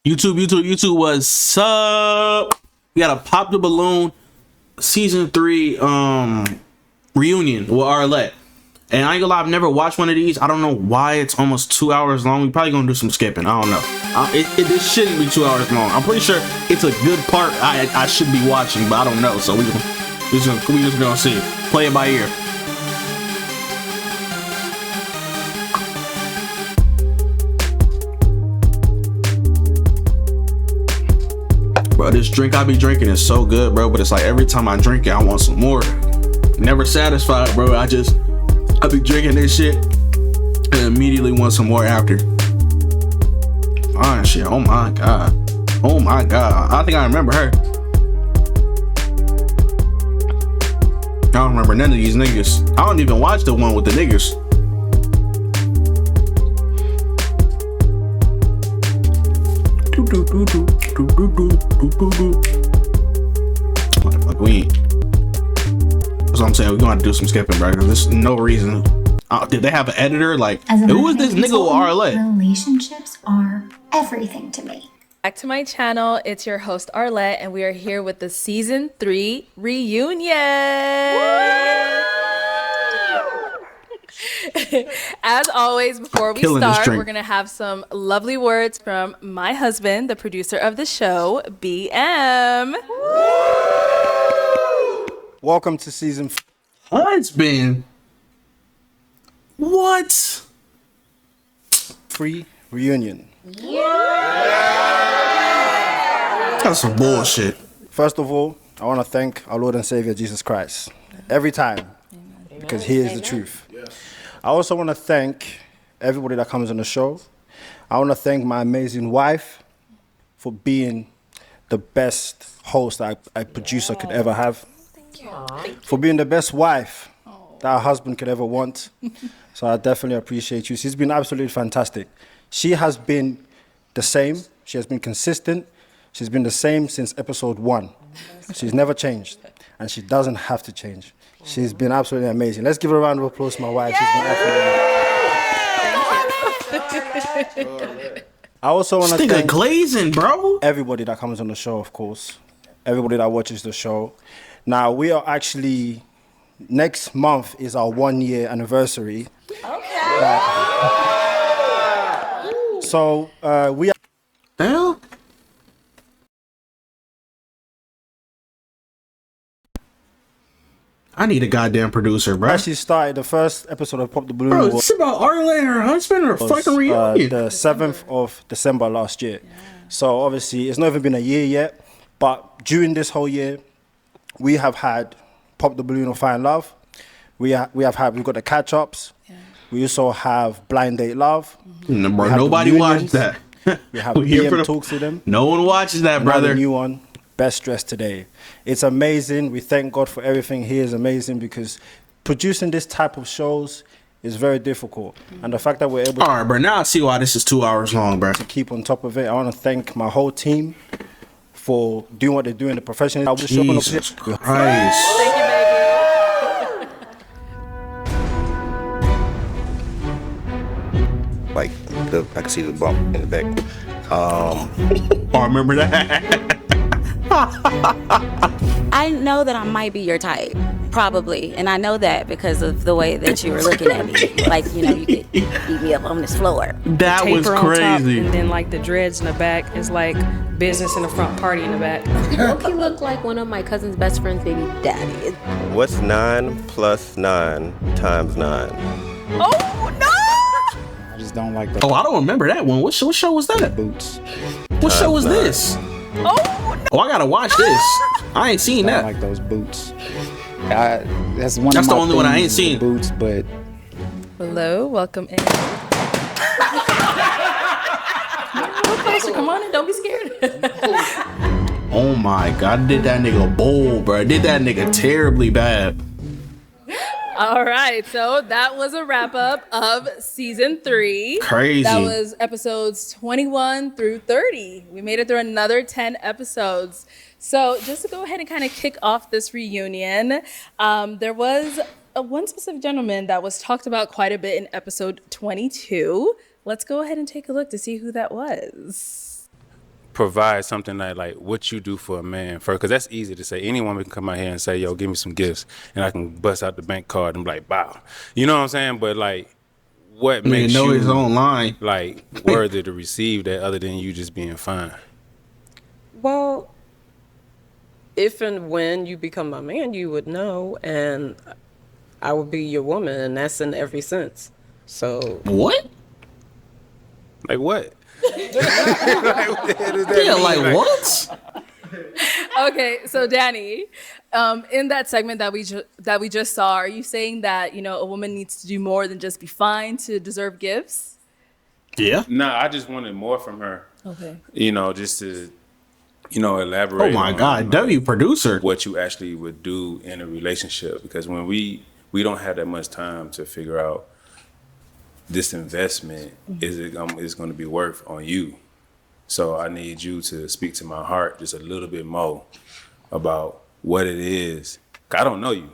YouTube, what's up? We got a Pop the Balloon season 3 reunion with Arlette. And I ain't gonna lie, I've never watched one of these. I don't know why it's almost 2 hours long. We probably gonna do some skipping. I don't know. This shouldn't be 2 hours long. I'm pretty sure it's a good part I should be watching, but I don't know. So we just gonna see. Play it by ear. Bro, this drink I be drinking is so good, bro. But it's like every time I drink it, I want some more. Never satisfied, bro. I be drinking this shit and immediately want some more after. Fine shit. Oh my god. Oh my god. I think I remember her. I don't remember none of these niggas. I don't even watch the one with the niggas. What the fuck we ain't. That's what I'm saying. We're gonna have to do some skipping, bro. There's no reason. Did they have an editor? Like, who is this nigga with Arlette? Relationships are everything to me. Back to my channel. It's your host Arlette, and we are here with the season 3 reunion. As always, before we start, we're gonna have some lovely words from my husband, the producer of the show, BM. Welcome to season. Husband. What? 3 reunion. That's some bullshit. First of all, I want to thank our Lord and Savior Jesus Christ every time, because He is the truth. I also want to thank everybody that comes on the show. I want to thank my amazing wife for being the best host a producer could ever have. For being the best wife that a husband could ever want. So I definitely appreciate you. She's been absolutely fantastic. She has been the same. She has been consistent. She's been the same since episode 1. She's never changed. And she doesn't have to change. She's been absolutely amazing. Let's give her a round of applause to my wife. She's been absolutely amazing. I also want to thank glazing, bro. Everybody that comes on the show, of course. Everybody that watches the show. Now, we are actually, next month is our 1-year anniversary. Okay. So, we are... Hell? I need a goddamn producer, bro. Actually started the first episode of Pop the Balloon. Bro, it's about Arlette and her husband or fucking reunion. The 7th of December last year. Yeah. So obviously, it's not even been a year yet. But during this whole year, we have had Pop the Balloon or Find Love. We've got the catch-ups. Yeah. We also have Blind Date Love. Mm-hmm. Bro, nobody watched that. We have BM Talks to Them. No one watches that, brother. Another new one. Best Dressed Today. It's amazing. We thank God for everything. He is amazing because producing this type of shows is very difficult. And the fact that we're able All right, bro. Now I see why this is 2 hours long, bro. To keep on top of it. I want to thank my whole team for doing what they're doing, the professionals. Jesus Christ. Thank you, baby. Like, I can see the bump in the back. Oh, remember that? I know that I might be your type, probably, and I know that because of the way that you were looking at me. Like, you know, you could beat me up on this floor. That was crazy. And then like the dreads in the back is like business in the front, party in the back. Loki look like one of my cousin's best friend's baby daddy. What's 9 plus 9 times 9? Oh no! I just don't like the. Oh, I don't remember that one. What show was that? Boots. What show was this? Oh, I gotta watch this. I ain't seen that. I don't like those boots. That's one. That's of my the only one I ain't seen. Boots, but. Hello, welcome in. Come on in, don't be scared. Oh my god, I did that nigga bold, bro. I did that nigga terribly bad. All right, so that was a wrap up of season 3. Crazy. That was episodes 21 through 30. We made it through another 10 episodes. So just to go ahead and kind of kick off this reunion, there was one specific gentleman that was talked about quite a bit in episode 22. Let's go ahead and take a look to see who that was. provide something like what you do for a man first, because that's easy to say. Any woman can come out here and say, yo, give me some gifts, and I can bust out the bank card and be like, bow. You know what I'm saying? But like, what makes know you his own line, like worthy to receive that other than you just being fine? Well, if and when you become my man, you would know, and I would be your woman, and that's in every sense. So what? Like what? What? Okay, so Danny, in that segment that we just saw, are you saying that a woman needs to do more than just be fine to deserve gifts? Yeah. Nah, I just wanted more from her. Okay. Just to elaborate. Oh my on, God, W producer. What you actually would do in a relationship, because when we don't have that much time to figure out this investment is going to be worth on you. So I need you to speak to my heart just a little bit more about what it is. I don't know you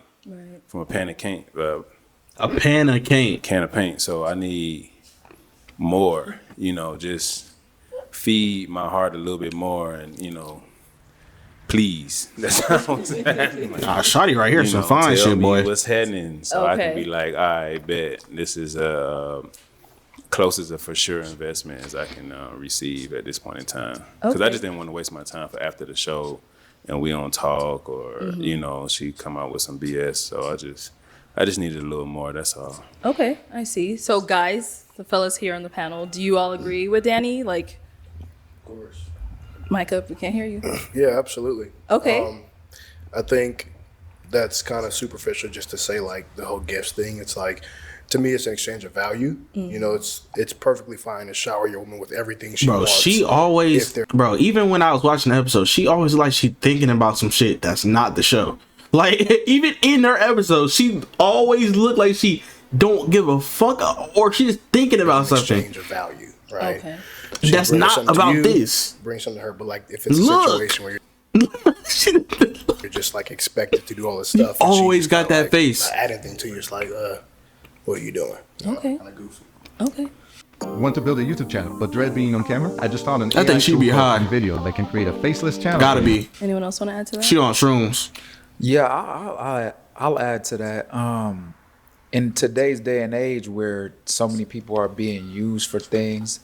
from a pan of paint. A pan of paint. Can of paint. So I need more, just feed my heart a little bit more and, please. That's what I'm saying. Shawty right here, some fine tell shit, me boy. what's happening so I can be like, I bet this is closest to for sure investment as I can receive at this point in time. Because I just didn't want to waste my time for after the show and we don't talk or, she come out with some BS. So I just needed a little more, that's all. Okay, I see. So guys, the fellas here on the panel, do you all agree with Danny? Like, of course. Micah, we can't hear you. Yeah, absolutely. Okay. I think that's kind of superficial just to say like the whole gifts thing. It's like, to me, it's an exchange of value. It's perfectly fine to shower your woman with everything she wants. She always, even when I was watching the episode, she always like she thinking about some shit that's not the show. Like, even in her episodes, she always looked like she don't give a fuck or she's thinking about something. Exchange of value, right? Okay. That's not about this. Bring something to her, but like if it's a situation where you're just like expected to do all this stuff. Always got that face. Not add anything to you. It's like, what are you doing? Okay. Kind of goofy. Okay. Want to build a YouTube channel, but dread being on camera? I just found an I think she'd be high. video that can create a faceless channel. Gotta be. Anyone else want to add to that? She on shrooms. Yeah, I'll add to that. In today's day and age where so many people are being used for things,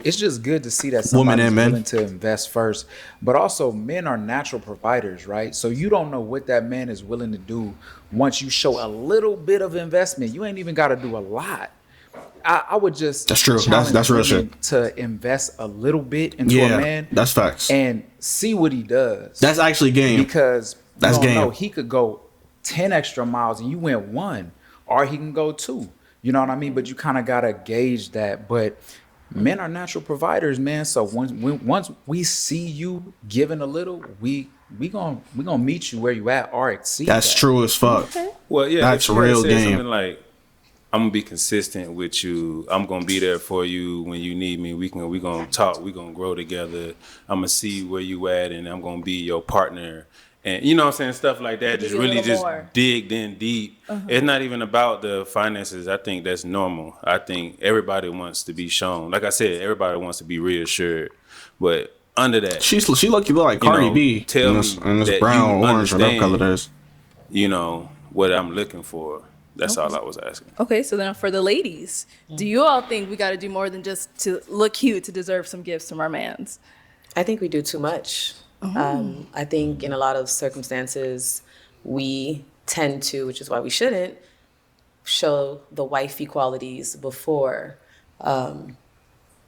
it's just good to see that somebody's willing to invest first. But also, men are natural providers, right? So you don't know what that man is willing to do once you show a little bit of investment. You ain't even got to do a lot. I would just that's true. That's real shit. To invest a little bit into a man. That's facts. And see what he does. That's actually game. Because that's game. Know, he could go 10 extra miles and you went 1, or he can go 2. You know what I mean? But you kind of gotta gauge that. But men are natural providers, man. So once we see you giving a little, we gonna meet you where you at or exceed. That's true as fuck. Okay. Well, yeah, that's real game. Something like, I'm gonna be consistent with you. I'm gonna be there for you when you need me. We gonna talk. We gonna grow together. I'm gonna see where you at, and I'm gonna be your partner. And you know what I'm saying, stuff like that. Just really just dig in deep. It's not even about the finances. I think that's normal. I think everybody wants to be shown. Like I said, everybody wants to be reassured. But under that, she lucky look like Cardi B. Tell me this brown, orange, whatever color it is. What I'm looking for. That's all I was asking. Okay, so then for the ladies, do you all think we got to do more than just to look cute to deserve some gifts from our mans? I think we do too much. I think in a lot of circumstances, we tend to, which is why we shouldn't, show the wifey qualities before the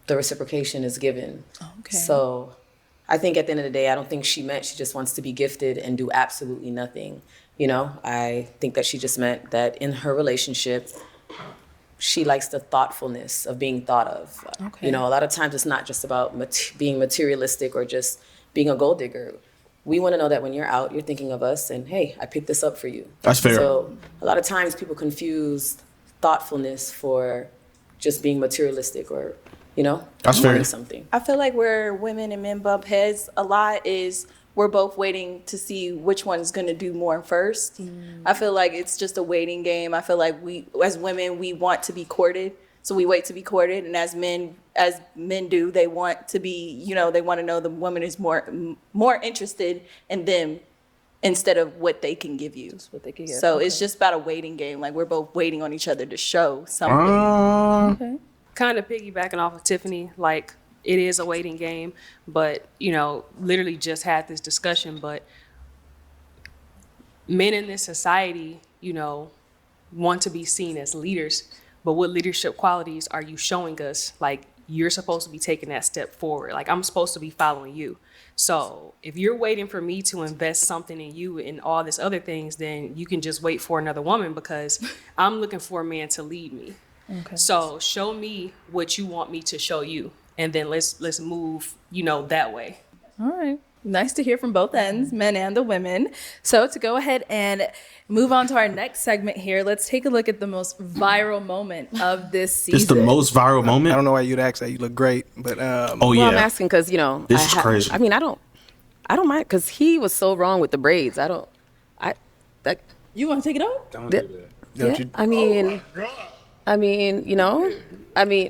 reciprocation is given. Okay. So I think at the end of the day, I don't think she meant she just wants to be gifted and do absolutely nothing. I think that she just meant that in her relationship, she likes the thoughtfulness of being thought of. Okay. A lot of times it's not just about being materialistic or just being a gold digger. We want to know that when you're out, you're thinking of us and, hey, I picked this up for you. That's fair. So a lot of times people confuse thoughtfulness for just being materialistic or, that's fair. Something. I feel like where women and men bump heads a lot is we're both waiting to see which one's going to do more first. I feel like it's just a waiting game. I feel like we, as women, we want to be courted. So we wait to be courted. And as men, as men do. They want to be, they want to know the woman is more interested in them instead of what they can give you. What they can give. So it's just about a waiting game. Like we're both waiting on each other to show something. Okay. Kind of piggybacking off of Tiffany, like it is a waiting game, but literally just had this discussion, but men in this society, want to be seen as leaders, but what leadership qualities are you showing us? Like you're supposed to be taking that step forward. Like I'm supposed to be following you. So if you're waiting for me to invest something in you and all this other things, then you can just wait for another woman because I'm looking for a man to lead me. Okay. So show me what you want me to show you, and then let's move, that way. All right. Nice to hear from both ends, men and the women. So to go ahead and move on to our next segment here, let's take a look at the most viral moment of this season. It's the most viral moment? I don't know why you'd ask that. You look great, but Well, I'm asking because This is crazy. I mean, I don't mind because he was so wrong with the braids. You want to take it off? Don't do that. Yeah,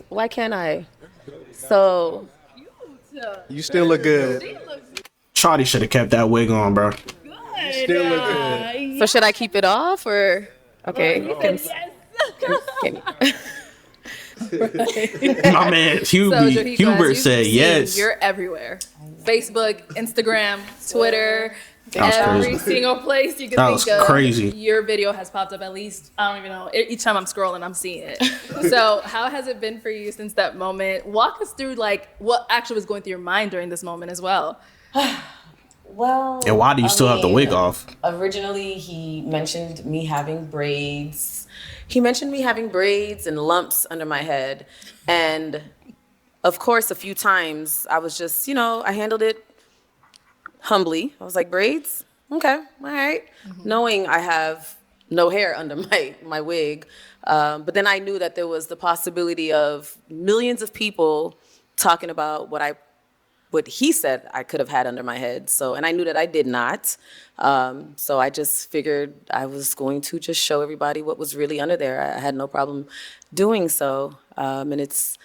why can't I? So you still look good. Shawty should have kept that wig on, bro. Still look good. So should I keep it off or okay? My man Hubert said yes. You're everywhere. Facebook, Instagram, Twitter, That was every crazy. single place you can That think was of. crazy. Your video has popped up at least, I don't even know. Each time I'm scrolling, I'm seeing it. So how has it been for you since that moment? Walk us through what actually was going through your mind during this moment as well. Well, And why do you still have the wig off? Originally, he mentioned me having braids. He mentioned me having braids and lumps under my head. And of course, a few times I was just, I handled it humbly. I was like, braids? Okay, all right. Knowing I have no hair under my wig. But then I knew that there was the possibility of millions of people talking about what he said I could have had under my head. So, and I knew that I did not. So I just figured I was going to just show everybody what was really under there. I had no problem doing so. And it's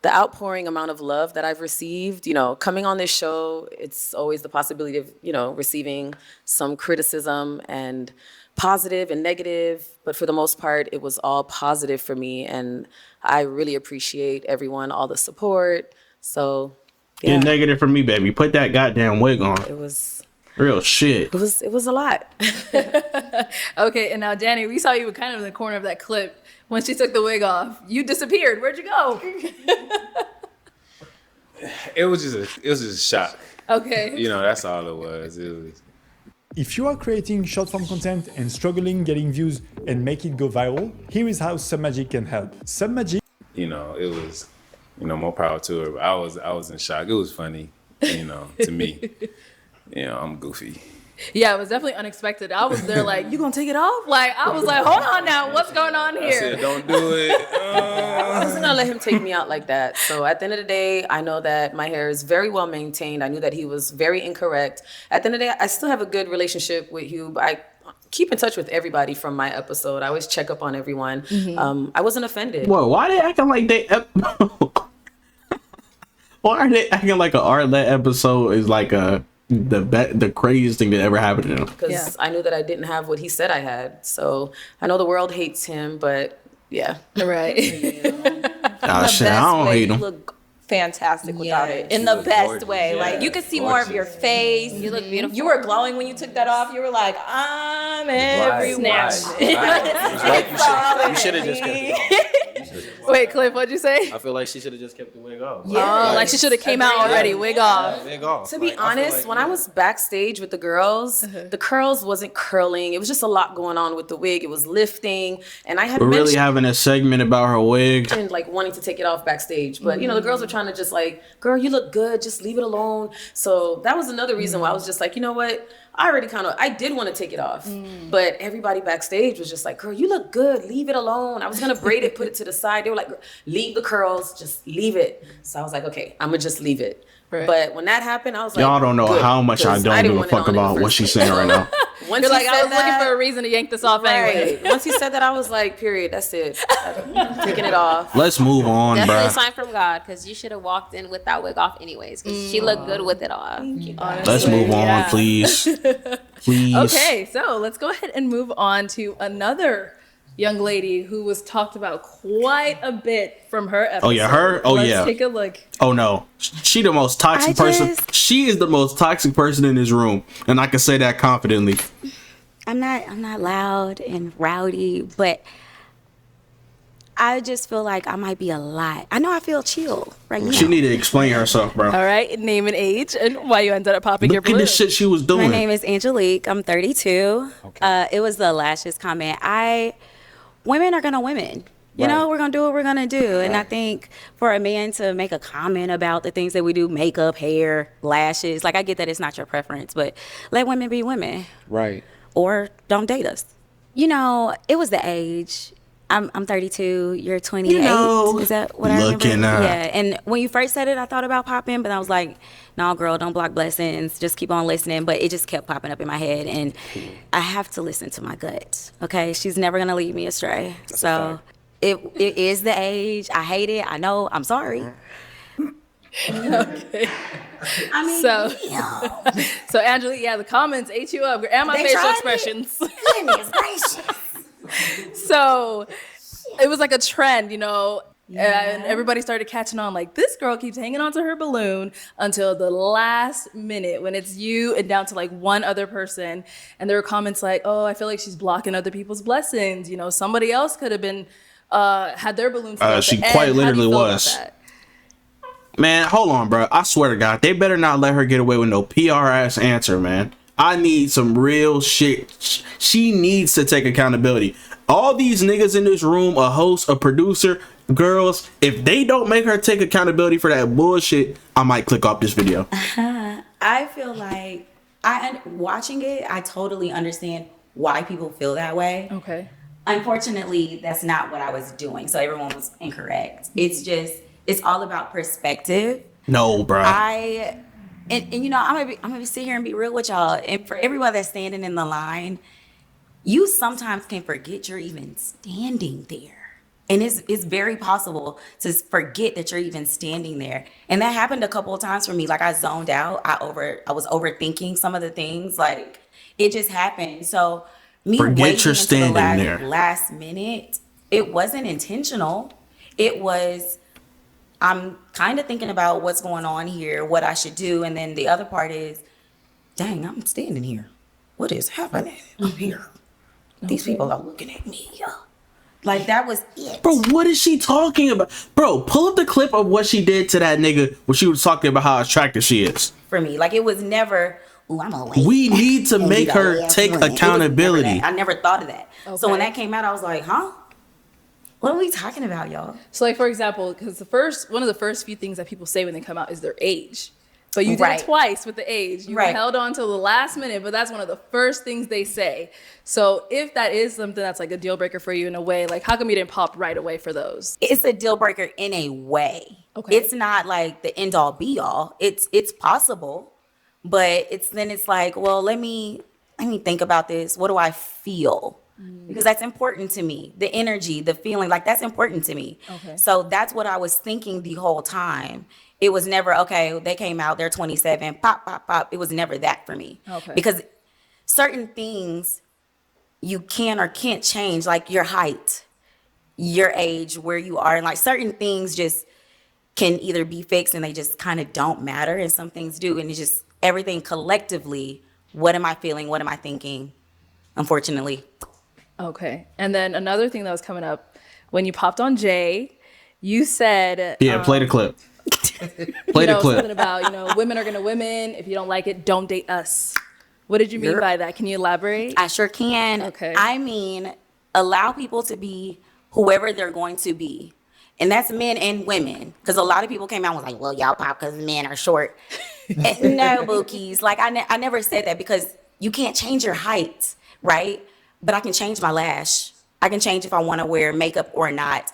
the outpouring amount of love that I've received, coming on this show, it's always the possibility of, receiving some criticism and positive and negative, but for the most part, it was all positive for me. And I really appreciate everyone, all the support. So Get negative for me, baby. Put that goddamn wig on. It was real shit. It was a lot. Okay, and now Danny, we saw you kind of in the corner of that clip when she took the wig off. You disappeared. Where'd you go? It was just a shock. Okay. That's all it was. It was. If you are creating short-form content and struggling getting views and make it go viral, here is how Submagic can help. Submagic. It was, more power to her. But I was in shock. It was funny, to me. I'm goofy. Yeah, it was definitely unexpected. I was there like, you gonna take it off? I was like, hold on now, what's going on here? I said, don't do it. I wasn't gonna let him take me out like that. So at the end of the day, I know that my hair is very well maintained. I knew that he was very incorrect. At the end of the day, I still have a good relationship with Hugh. I keep in touch with everybody from my episode. I always check up on everyone. I wasn't offended. Whoa, why they acting like they... Why are they acting like an Arlette episode is like the craziest thing that ever happened to them? Because I knew that I didn't have what he said I had. So I know the world hates him, but yeah. Right. Ah, shit, I don't hate him. You look fantastic without it. In the best way. Like you could see more of your face. You look beautiful. You were glowing when you took that off. You were like, I'm everywhere. You should have just kept it off. Wait, Cliff, what'd you say? I feel like she should have just kept the wig off. Yeah, like she should have came out already, wig off. Wig off. To be honest, when I was backstage with the girls, the curls wasn't curling. It was just a lot going on with the wig. It was lifting, and I had We're really mentioned having a segment about her wig. and like wanting to take it off backstage, but the girls were trying to just like, girl, you look good, just leave it alone. So that was another reason why I was just like, you know what, I did want to take it off, but everybody backstage was just like, girl, you look good, leave it alone. I was gonna braid it, put it to the side. They were like, leave the curls, just leave it. So I was like, okay, I'm gonna just leave it. But when that happened, I was like, Y'all don't know good, how much I 'cause don't didn't give a want it fuck on in the about what first she's place. saying right now. Once You're he like, I said was looking that- for a reason to yank this off anyway. Once he said that, I was like, period, that's it. I'm taking it off. Let's move on, Definitely a bro. sign from God, because you should have walked in with that wig off anyways, because she looked good with it off. Let's move on, please. Please. Okay, so let's go ahead and move on to another young lady who was talked about quite a bit from her episode. Oh, yeah, her? Oh, Let's yeah. take a look. Oh no, she the most toxic person. She is the most toxic person in this room, and I can say that confidently. I'm not loud and rowdy, but I just feel like I might be a lot. I know I feel chill right now. She need to explain herself, bro. All right, name and age and why you ended up popping your Look at balloon. the shit she was doing. My name is Angelique. I'm 32. It was the lashes comment. Women are gonna women. You know, we're gonna do what we're gonna do. And I think for a man to make a comment about the things that we do, makeup, hair, lashes, like I get that it's not your preference, but let women be women. Right. Or don't date us. You know, it was the age. I'm 32. You're 28. You know, is that what I remember? looking up. Yeah. And when you first said it, I thought about popping, but I was like, no, girl, don't block blessings. Just keep on listening. But it just kept popping up in my head, and I have to listen to my gut. Okay, she's never gonna lead me astray. So it is the age. I hate it. I know. I'm sorry. Okay. I mean, so Angelique, yeah, the comments ate you up, and my They facial tried expressions. Goodness gracious. So it was like a trend, you know, and everybody started catching on. Like, this girl keeps hanging on to her balloon until the last minute when it's you and down to like one other person. And there were comments like, "Oh, I feel like she's blocking other people's blessings." You know, somebody else could have been had their balloon. She quite literally was. Man, hold on, bro. I swear to God, they better not let her get away with no PR ass answer, man. I need some real shit. She needs to take accountability. All these niggas in this room, a host, a producer, girls, if they don't make her take accountability for that bullshit, I might click off this video. I feel like watching it, I totally understand why people feel that way. Okay. Unfortunately, that's not what I was doing. So everyone was incorrect. It's all about perspective. No, bro. And you know, I'm gonna be sit here and be real with y'all. And for everyone that's standing in the line, you sometimes can forget you're even standing there. And it's very possible to forget that you're even standing there. And that happened a couple of times for me. Like, I zoned out. I was overthinking some of the things. Like, it just happened. So me Forget waiting you're until standing the there. last minute, it wasn't intentional. It was, I'm kind of thinking about what's going on here, what I should do. And then the other part is, dang, I'm standing here. What is happening up here? These people are looking at me. Like, that was it. Bro, what is she talking about? Bro, pull up the clip of what she did to that nigga when she was talking about how attractive she is. For me, like, it was never, ooh, I'm gonna wait. We need to and make be her like, take it was never accountability. that. I never thought of that. So Okay. when that came out, I was like, huh? What are we talking about, y'all? So, like, for example, because one of the first few things that people say when they come out is their age. But you did Right. it twice with the age. You Right. held on till the last minute, but that's one of the first things they say. So if that is something that's like a deal breaker for you in a way, like, how come you didn't pop right away for those? It's a deal breaker in a way. Okay. It's not like the end all be all. It's possible, but it's like, well, let me think about this. What do I feel? Because that's important to me. The energy, the feeling, like, that's important to me. Okay. So that's what I was thinking the whole time. It was never, okay, they came out, they're 27, pop, pop, pop. It was never that for me. Okay. Because certain things you can or can't change, like your height, your age, where you are, and like certain things just can either be fixed and they just kind of don't matter, and some things do. And it's just everything collectively. What am I feeling? What am I thinking? Unfortunately. Okay. And then another thing that was coming up when you popped on Jay, you said, Yeah, play the clip. Play the clip. Something about, women are gonna women. If you don't like it, don't date us. What did you mean by that? Can you elaborate? I sure can. Okay. I mean, allow people to be whoever they're going to be. And that's men and women. Because a lot of people came out and was like, well, y'all pop because men are short. No, bookies. Like, I never said that, because you can't change your height, right? But I can change my lash. I can change if I want to wear makeup or not.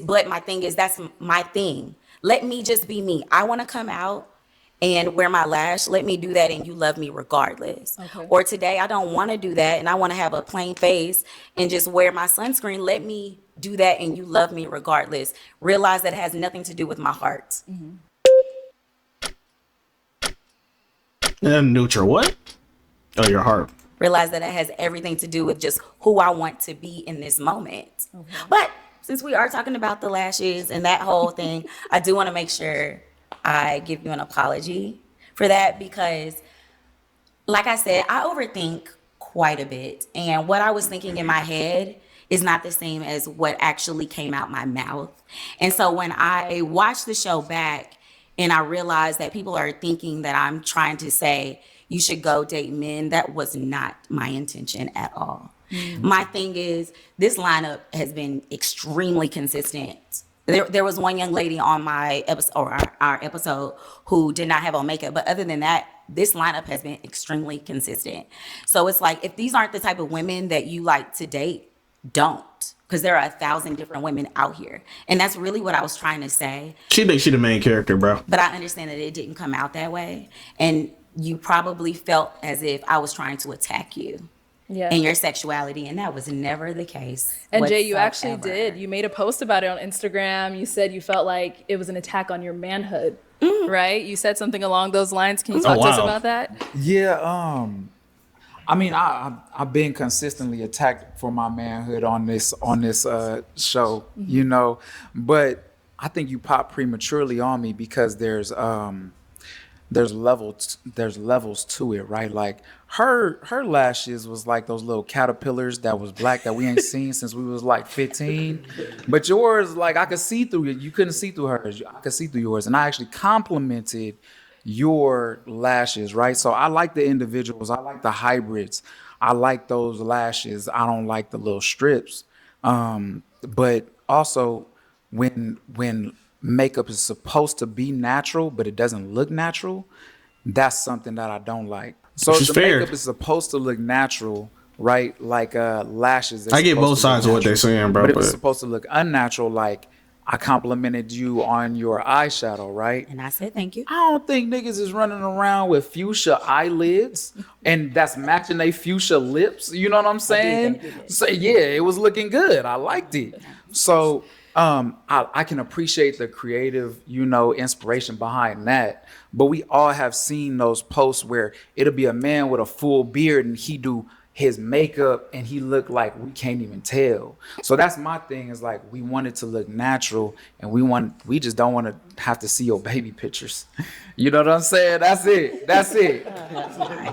But my thing is, that's my thing. Let me just be me. I want to come out and wear my lash, let me do that and you love me regardless. Okay. Or today I don't want to do that and I want to have a plain face and just wear my sunscreen, let me do that and you love me regardless. Realize that it has nothing to do with my heart. And neutral what? Oh, your heart. Realize that it has everything to do with just who I want to be in this moment. But since we are talking about the lashes and that whole thing, I do want to make sure I give you an apology for that because, like I said, I overthink quite a bit. And what I was thinking in my head is not the same as what actually came out my mouth. And so when I watched the show back and I realized that people are thinking that I'm trying to say, you should go date men, that was not my intention at all. My thing is, this lineup has been extremely consistent. There was one young lady on my episode, or our episode, who did not have on makeup. But other than that, this lineup has been extremely consistent. So it's like, if these aren't the type of women that you like to date, don't. Because there are 1,000 different women out here. And that's really what I was trying to say. She thinks she the main character, bro. But I understand that it didn't come out that way. And you probably felt as if I was trying to attack you. And your sexuality, and that was never the case. And Jay, you actually did. You made a post about it on Instagram. You said you felt like it was an attack on your manhood, right? You said something along those lines. Can you talk to us about that? Yeah, I mean, I've been consistently attacked for my manhood on this show, you know, but I think you popped prematurely on me because there's levels to it, right? Like her lashes was like those little caterpillars that was black that we ain't seen since we was like 15. But yours, like I could see through it. You couldn't see through hers. I could see through yours. And I actually complimented your lashes, right? So I like the individuals. I like the hybrids. I like those lashes. I don't like the little strips. But also when makeup is supposed to be natural, but it doesn't look natural, that's something that I don't like. So if the makeup is supposed to look natural, right? Like lashes. I get both sides of what they're saying, bro. But if it's supposed to look unnatural, like I complimented you on your eyeshadow, right? And I said thank you. I don't think niggas is running around with fuchsia eyelids and that's matching they fuchsia lips. You know what I'm saying? So yeah, it was looking good. I liked it. So I can appreciate the creative, you know, inspiration behind that. But we all have seen those posts where it'll be a man with a full beard and he do his makeup and he look like we can't even tell. So that's my thing, is like we want it to look natural and we just don't want to have to see your baby pictures. You know what I'm saying? That's it.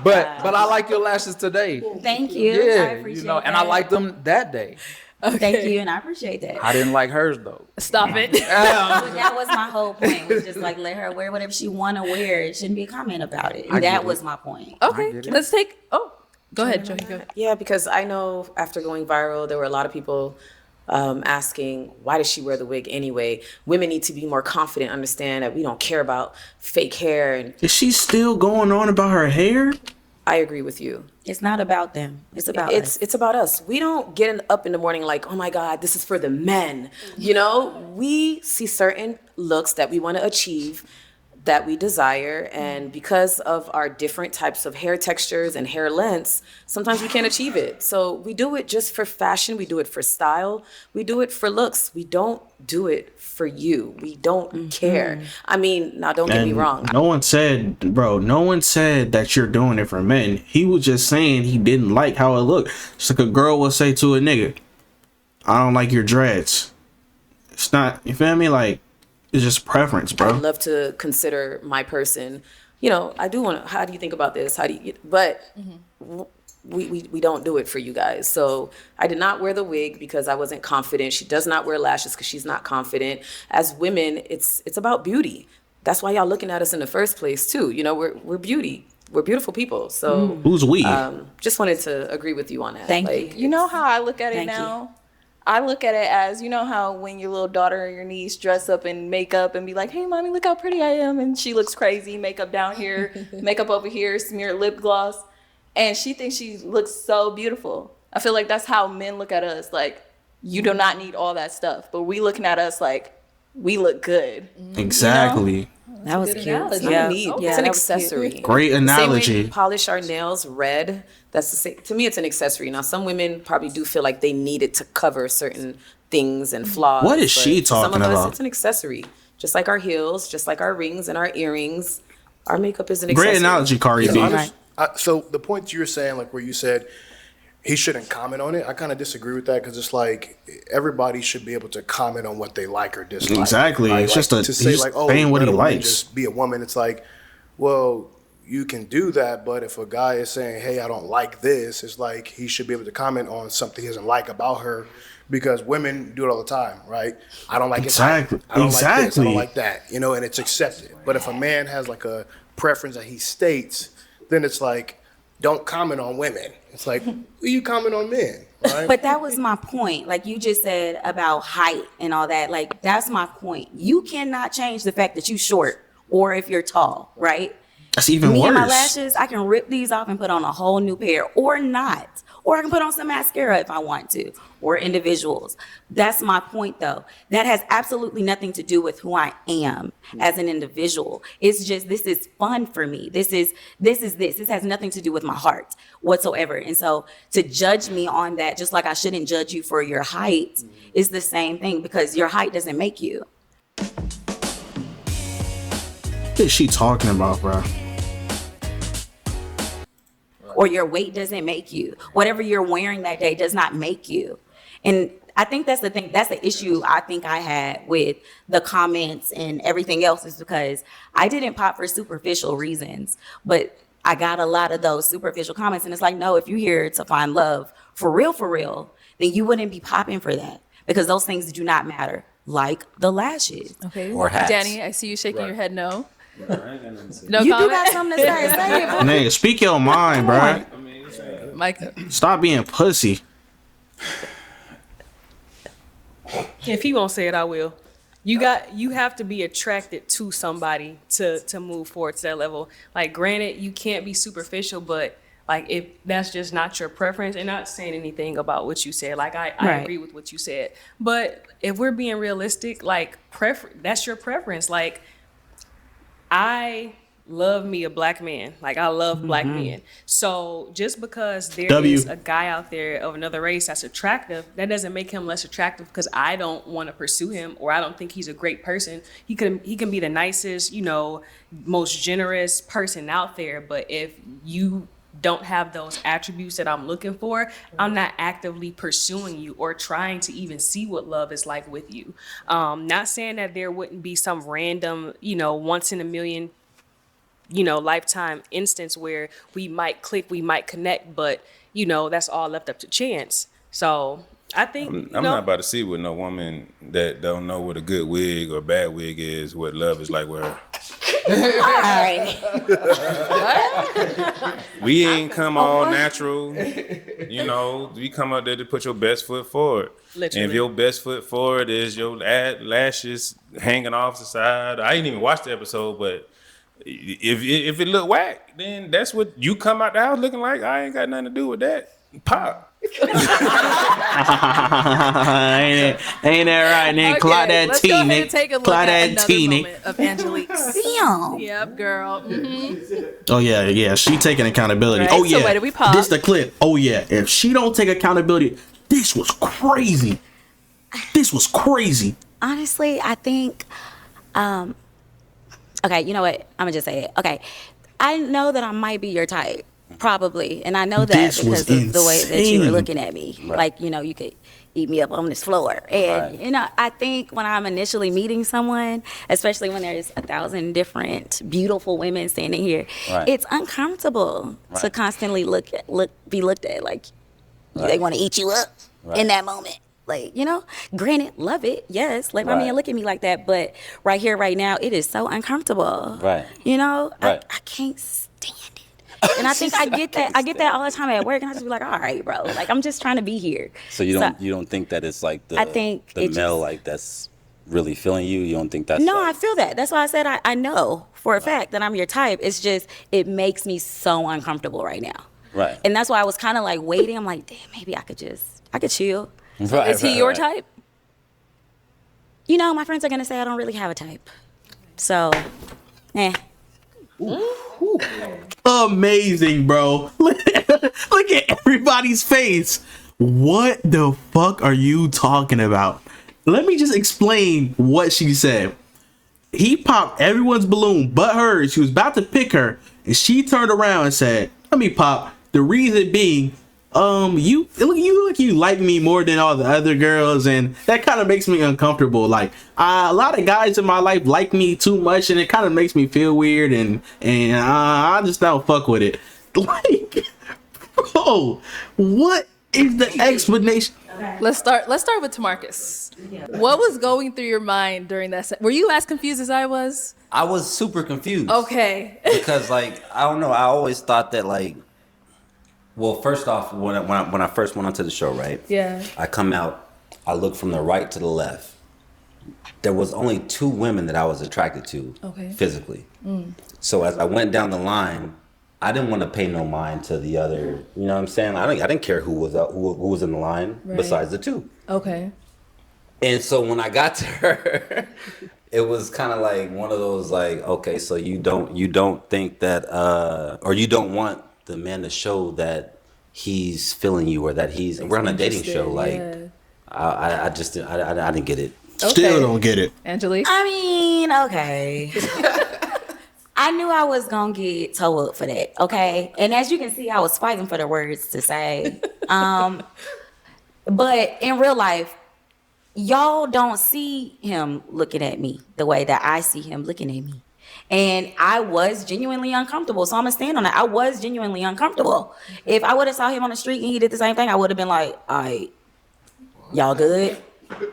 But I like your lashes today. Thank you. Yeah, I appreciate you know, and I liked them that day. Thank you, and I appreciate that. I didn't like hers though. Stop it. That was my whole point. Was just like let her wear whatever she want to wear. It shouldn't be a comment about it. And that was my point. Okay, let's take. Oh, go ahead, Joey. Go ahead. Yeah, because I know after going viral, there were a lot of people asking, why does she wear the wig anyway? Women need to be more confident, understand that we don't care about fake hair. And is she still going on about her hair? I agree with you. It's not about them. It's about us. It's about us. We don't get up in the morning like, oh my God, this is for the men. You know, we see certain looks that we want to achieve, that we desire, and because of our different types of hair textures and hair lengths, sometimes we can't achieve it. So we do it just for fashion, we do it for style, we do it for looks. We don't do it for you. We don't care. I mean, now don't get me wrong. No one said that you're doing it for men. He was just saying he didn't like how it looked. Just like a girl will say to a nigga, I don't like your dreads. It's not, you feel me? Like, it's just preference, bro. I'd love to consider my person. You know, I do want to, how do you think about this? How do you, but we don't do it for you guys. So I did not wear the wig because I wasn't confident. She does not wear lashes because she's not confident. As women, it's about beauty. That's why y'all looking at us in the first place too. You know, we're beauty. We're beautiful people. So who's we? Just wanted to agree with you on that. Thank you. You know how I look at it now? I look at it as, you know how when your little daughter or your niece dress up in makeup and be like, hey, mommy, look how pretty I am. And she looks crazy, makeup down here, makeup over here, smeared lip gloss. And she thinks she looks so beautiful. I feel like that's how men look at us. Like, you do not need all that stuff. But we looking at us like we look good. Exactly. You know? That was Good cute. analogy. Yeah. Neat. Yeah, It's an that was cute. accessory. Great The same way analogy. we polish our nails red. That's the same. To me, it's an accessory. Now, some women probably do feel like they need it to cover certain things and flaws. What is but she to some talking of us, about? it's an accessory. Just like our heels, just like our rings and our earrings, our makeup is an accessory. Great analogy, Kari Yeah, B. honest- so the point you were saying, like where you said he shouldn't comment on it, I kind of disagree with that because it's like everybody should be able to comment on what they like or dislike. Exactly. Right? It's just a- to say he's like, oh, saying what let he a woman likes. just be a woman. It's like, well, you can do that, but if a guy is saying, hey, I don't like this, it's like he should be able to comment on something he doesn't like about her. Because women do it all the time, right? I don't like his height. Exactly. I don't like this. I Exactly. don't like that. You know, and it's accepted. But if a man has like a preference that he states, then it's like, don't comment on women. It's like, you comment on men, right? But that was my point. Like you just said about height and all that. Like that's my point. You cannot change the fact that you short or if you're tall, right? That's even Me and my worse. lashes, I can rip these off and put on a whole new pair or not. Or I can put on some mascara if I want to, or individuals. That's my point though. That has absolutely nothing to do with who I am as an individual. It's just, this is fun for me. This has nothing to do with my heart whatsoever. And so to judge me on that, just like I shouldn't judge you for your height, is the same thing because your height doesn't make you. What is she talking about, bro? Or your weight doesn't make you. Whatever you're wearing that day does not make you. And I think that's the thing. That's the issue I think I had with the comments and everything else is because I didn't pop for superficial reasons, but I got a lot of those superficial comments. And it's like, no, if you're here to find love for real, then you wouldn't be popping for that because those things do not matter, like the lashes. Okay. Or hats. Danny, I see you shaking your head no. No You do comment? got something to say. Say it, boo. Nigga, speak your mind, bro. Micah. Stop being pussy. If he won't say it, I will. You have to be attracted to somebody to move forward to that level. Like, granted, you can't be superficial, but like if that's just not your preference, and not saying anything about what you said. Like I Right. agree with what you said, but if we're being realistic, like that's your preference. Like I love me a black man. Like I love black men. So just because there is a guy out there of another race that's attractive, that doesn't make him less attractive because I don't want to pursue him or I don't think he's a great person. He can be the nicest, most generous person out there. But if you don't have those attributes that I'm looking for, I'm not actively pursuing you or trying to even see what love is like with you. Not saying that there wouldn't be some random, once in a million, lifetime instance where we might click, we might connect, but that's all left up to chance. So I think I'm not about to see with no woman that don't know what a good wig or bad wig is, what love is like with her. We ain't come all natural. We come out there to put your best foot forward. Literally. And if your best foot forward is your lashes hanging off the side, I didn't even watch the episode, but if it look whack, then that's what you come out the house looking like. I ain't got nothing to do with that. Pop. ain't that right, Nick? Okay, Clock that let's T, go ahead Nick. and take a look Clock at that another T, Nick. moment of Angelique's. Damn. Yep, girl. Oh yeah, she taking accountability. Right, Oh so yeah, where do we pause? this the clip. Oh yeah, if she don't take accountability, this was crazy. This was crazy. Honestly, I think, okay, you know what? I'm gonna just say it. Okay, I know that I might be your type, probably, and I know that This was because of the way that you were insane. looking at me. Right. Like, you could eat me up on this floor. And, I think when I'm initially meeting someone, especially when there's 1,000 different beautiful women standing here, Right. it's uncomfortable to constantly be looked at like they want to eat you up in that moment. Like, granted, love it. Yes. Let my man look at me like that. But right here, right now, it is so uncomfortable. Right. I can't stand it. And I think I get that all the time at work. And I just be like, all right, bro. Like, I'm just trying to be here. So you don't think that it's like I think the it male just- like that's really feeling you? You don't think that's No, I feel that. That's why I said I know for a fact that I'm your type. It's just, it makes me so uncomfortable right now. right? And that's why I was kind of like waiting. I'm like, damn, maybe I could chill. Right, Is he right, your right. type? My friends are going to say I don't really have a type. So Amazing, bro. Look at everybody's face. What the fuck are you talking about? Let me just explain what she said. He popped everyone's balloon but hers. She was about to pick her, and she turned around and said, "Let me pop." The reason being, you look you like me more than all the other girls, and that kind of makes me uncomfortable. Like a lot of guys in my life like me too much, and it kind of makes me feel weird, and I just don't fuck with it. Like, bro, what is the explanation? Let's start with Tamarcus. What was going through your mind during that? Were you as confused as I was? I was super confused. Okay. Because like I don't know, I always thought that like, well, first off, when I first went onto the show, right? Yeah. I come out, I look from the right to the left. There was only 2 women that I was attracted to, physically. So as I went down the line, I didn't want to pay no mind to the other. You know what I'm saying? I didn't care who was in the line besides the 2. Okay. And so when I got to her, it was kind of like one of those like, okay, so you don't think that or you don't want the man to show that he's feeling you or that we're on a dating show. Like I didn't get it. Okay. Still don't get it. Angelique? I mean, okay. I knew I was gonna get toe up for that, okay? And as you can see, I was fighting for the words to say. But in real life, y'all don't see him looking at me the way that I see him looking at me. And I was genuinely uncomfortable. So I'm gonna stand on that. I was genuinely uncomfortable. If I would have saw him on the street and he did the same thing, I would have been like, all right, y'all good?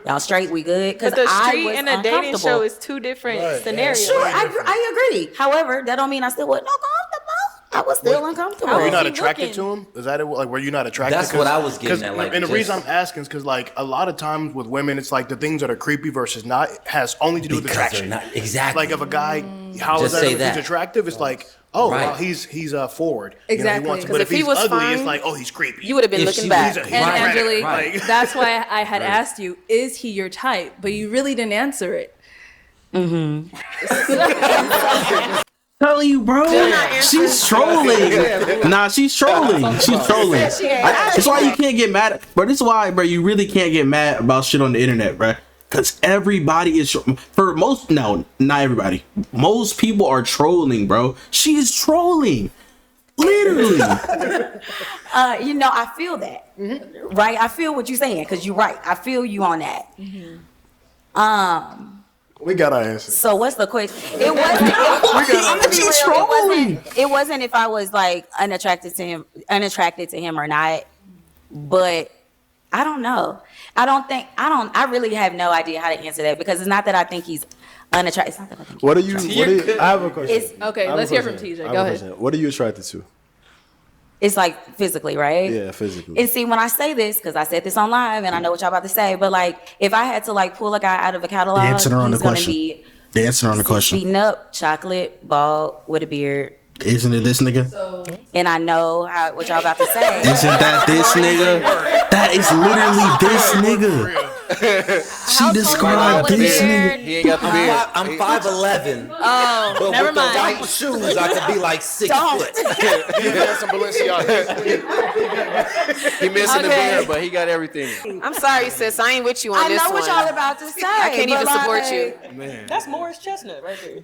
Y'all straight? We good? But the street and a dating show is 2 different scenarios. Sure, I agree. However, that don't mean I still wasn't uncomfortable. I was still uncomfortable. Were you not attracted to him? Is that it? Like, were you not attracted? That's what I was getting at. Like, and the reason I'm asking is because, like, a lot of times with women, it's like the things that are creepy versus not has only to do with attraction. Exactly. Like, if a guy, how Just is say that? If that. he's attractive, it's like, oh, Right. well, he's forward. Exactly. You know, Because but if if he he's was ugly, fine, it's like, oh, he's creepy. You would have been looking back. And Angelique, Right. that's why I had asked you, is he your type? But you really didn't answer it. Telling you, bro. She's trolling. Nah, she's trolling. She's trolling. That's why you can't get mad. Bro, this is why, bro, you really can't get mad about shit on the internet, bro. Because everybody is, not everybody. Most people are trolling, bro. She is trolling. Literally. You know, I feel that. Right? I feel what you're saying, because you're right. I feel you on that. We got our answer. So what's the question? It wasn't. I'm gonna be real. It wasn't if I was like unattracted to him or not. But I don't know. I really have no idea how to answer that, because it's not that I think he's unattractive. It's not that I think. What are you? I have a question. Okay, let's hear from TJ. Go ahead. What are you attracted to? It's like physically, right? Yeah, physically. And see, when I say this, because I said this on live, and I know what y'all about to say, but like, if I had to like pull a guy out of a catalog, The answer on the he's gonna question. be The answer on the question. beaten up, chocolate, bald, with a beard. Isn't it this nigga? And I know what y'all about to say. Isn't that this nigga? That is literally this nigga. She described this nigga. He ain't got the beard. I'm 5'11". Oh, But never with mind. the white shoes, I could be like 6 foot. He had some Balenciaga. He missing the beard, but he got everything. I'm sorry, sis. I ain't with you on I this know one. what y'all about to say. I can't even but support like- you. Man. That's Morris Chestnut right there.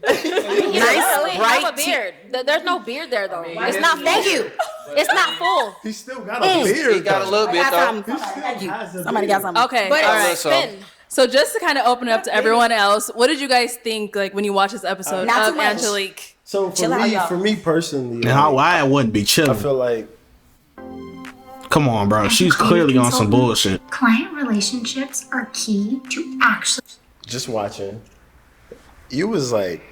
Nice, bright have a beard. There's no beard there though. It's not. Thank you. It's not full. He still got a beard. He got a little bit though. Somebody got something. Okay, But all it's right. thin. So just to kind of open up to everyone else, what did you guys think like when you watched this episode Not of too much. Angelique? So Chill out, y'all. for me personally, Now, why I wouldn't be I chilling? feel like Come on, bro. As a She's creative clearly on some consultant, bullshit. Client relationships are key to actually. just watching, you was like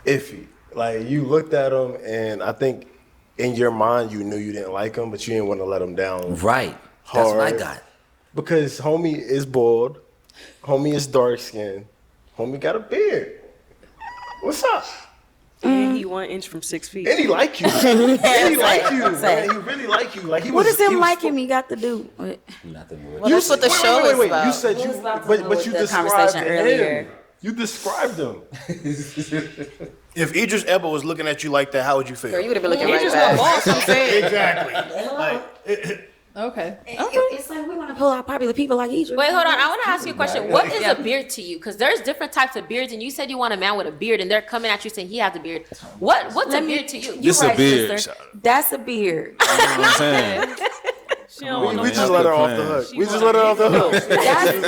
iffy. Like you looked at him, and I think in your mind you knew you didn't like him, but you didn't want to let him down. Right. That's what I hard. got. Because homie is bald, homie is dark skinned, homie got a beard. What's up? And he 1 inch from 6 feet. And he like you. And he like you, man. He really like you. Like he What was. does him he was liking me got to do with? Nothing. Well, that's what the show is wait. about. You said We you, was about to but go you with the described conversation him. earlier. You described him. If Idris Elba was looking at you like that, how would you feel? Girl, you would have been looking right Idris back. Elba boss, I'm saying. Exactly. Like, Okay. It's like we want to pull out popular people like Idris. Wait, hold on. I want to ask you a question. What is a beard to you? Because there's different types of beards, and you said you want a man with a beard, and they're coming at you saying he has a beard. What's a beard to you? This a beard. Sister. That's a beard. You know what I'm saying? We just let her off the hook. We just let her off the hook.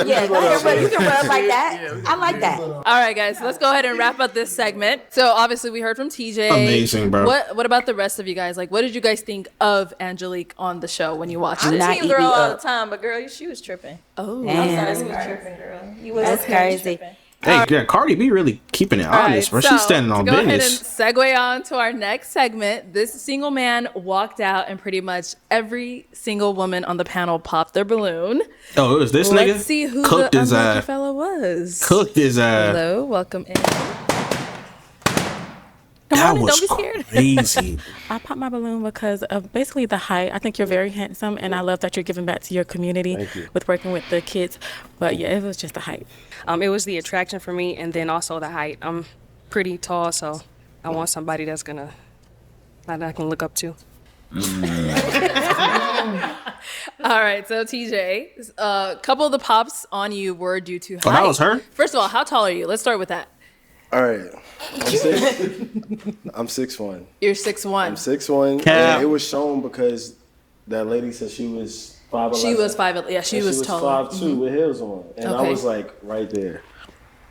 You can rub like that. I like that. All right, guys, let's go ahead and wrap up this segment. So obviously we heard from TJ. Amazing, bro. What about the rest of you guys? Like, what did you guys think of Angelique on the show when you watched I'm it? a team girl all the time, but girl, she was tripping. Oh, Damn. She was tripping, girl. That's crazy. Hey, yeah, Cardi B really keeping it honest, bro. She's standing on to business. Go ahead and segue on to our next segment. This single man walked out, and pretty much every single woman on the panel popped their balloon. Oh, it was this nigga? Let's see who Cooked the his unlucky ass. fella was. Cooked his ass. Hello, welcome in. That on, was don't be scared. crazy. I popped my balloon because of basically the height. I think you're very handsome, and I love that you're giving back to your community with working with the kids. But yeah, it was just the height. It was the attraction for me, and then also the height. I'm pretty tall, so I want somebody that I can look up to. All right, so TJ, a couple of the pops on you were due to height. Oh, that was her? First of all, how tall are you? Let's start with that. All right. I'm 6'1". You're 6'1". I'm 6'1", Cap. and it was shown because that lady said she was 5'11". She was 5'11". Yeah, she was taller. 5'2" with heels on, and I Okay. was like right there.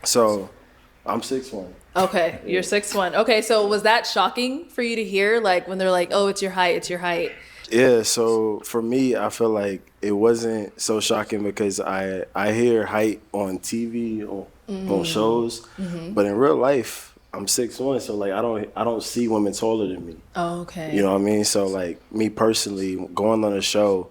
So I'm 6'1". Okay, you're 6'1". Okay, so was that shocking for you to hear? Like when they're like, "Oh, it's your height, it's your height." Yeah, so for me, I feel like it wasn't so shocking because I hear height on TV on shows, but in real life, I'm 6'1", so like I don't see women taller than me. Oh, okay. You know what I mean? So like me personally, going on a show,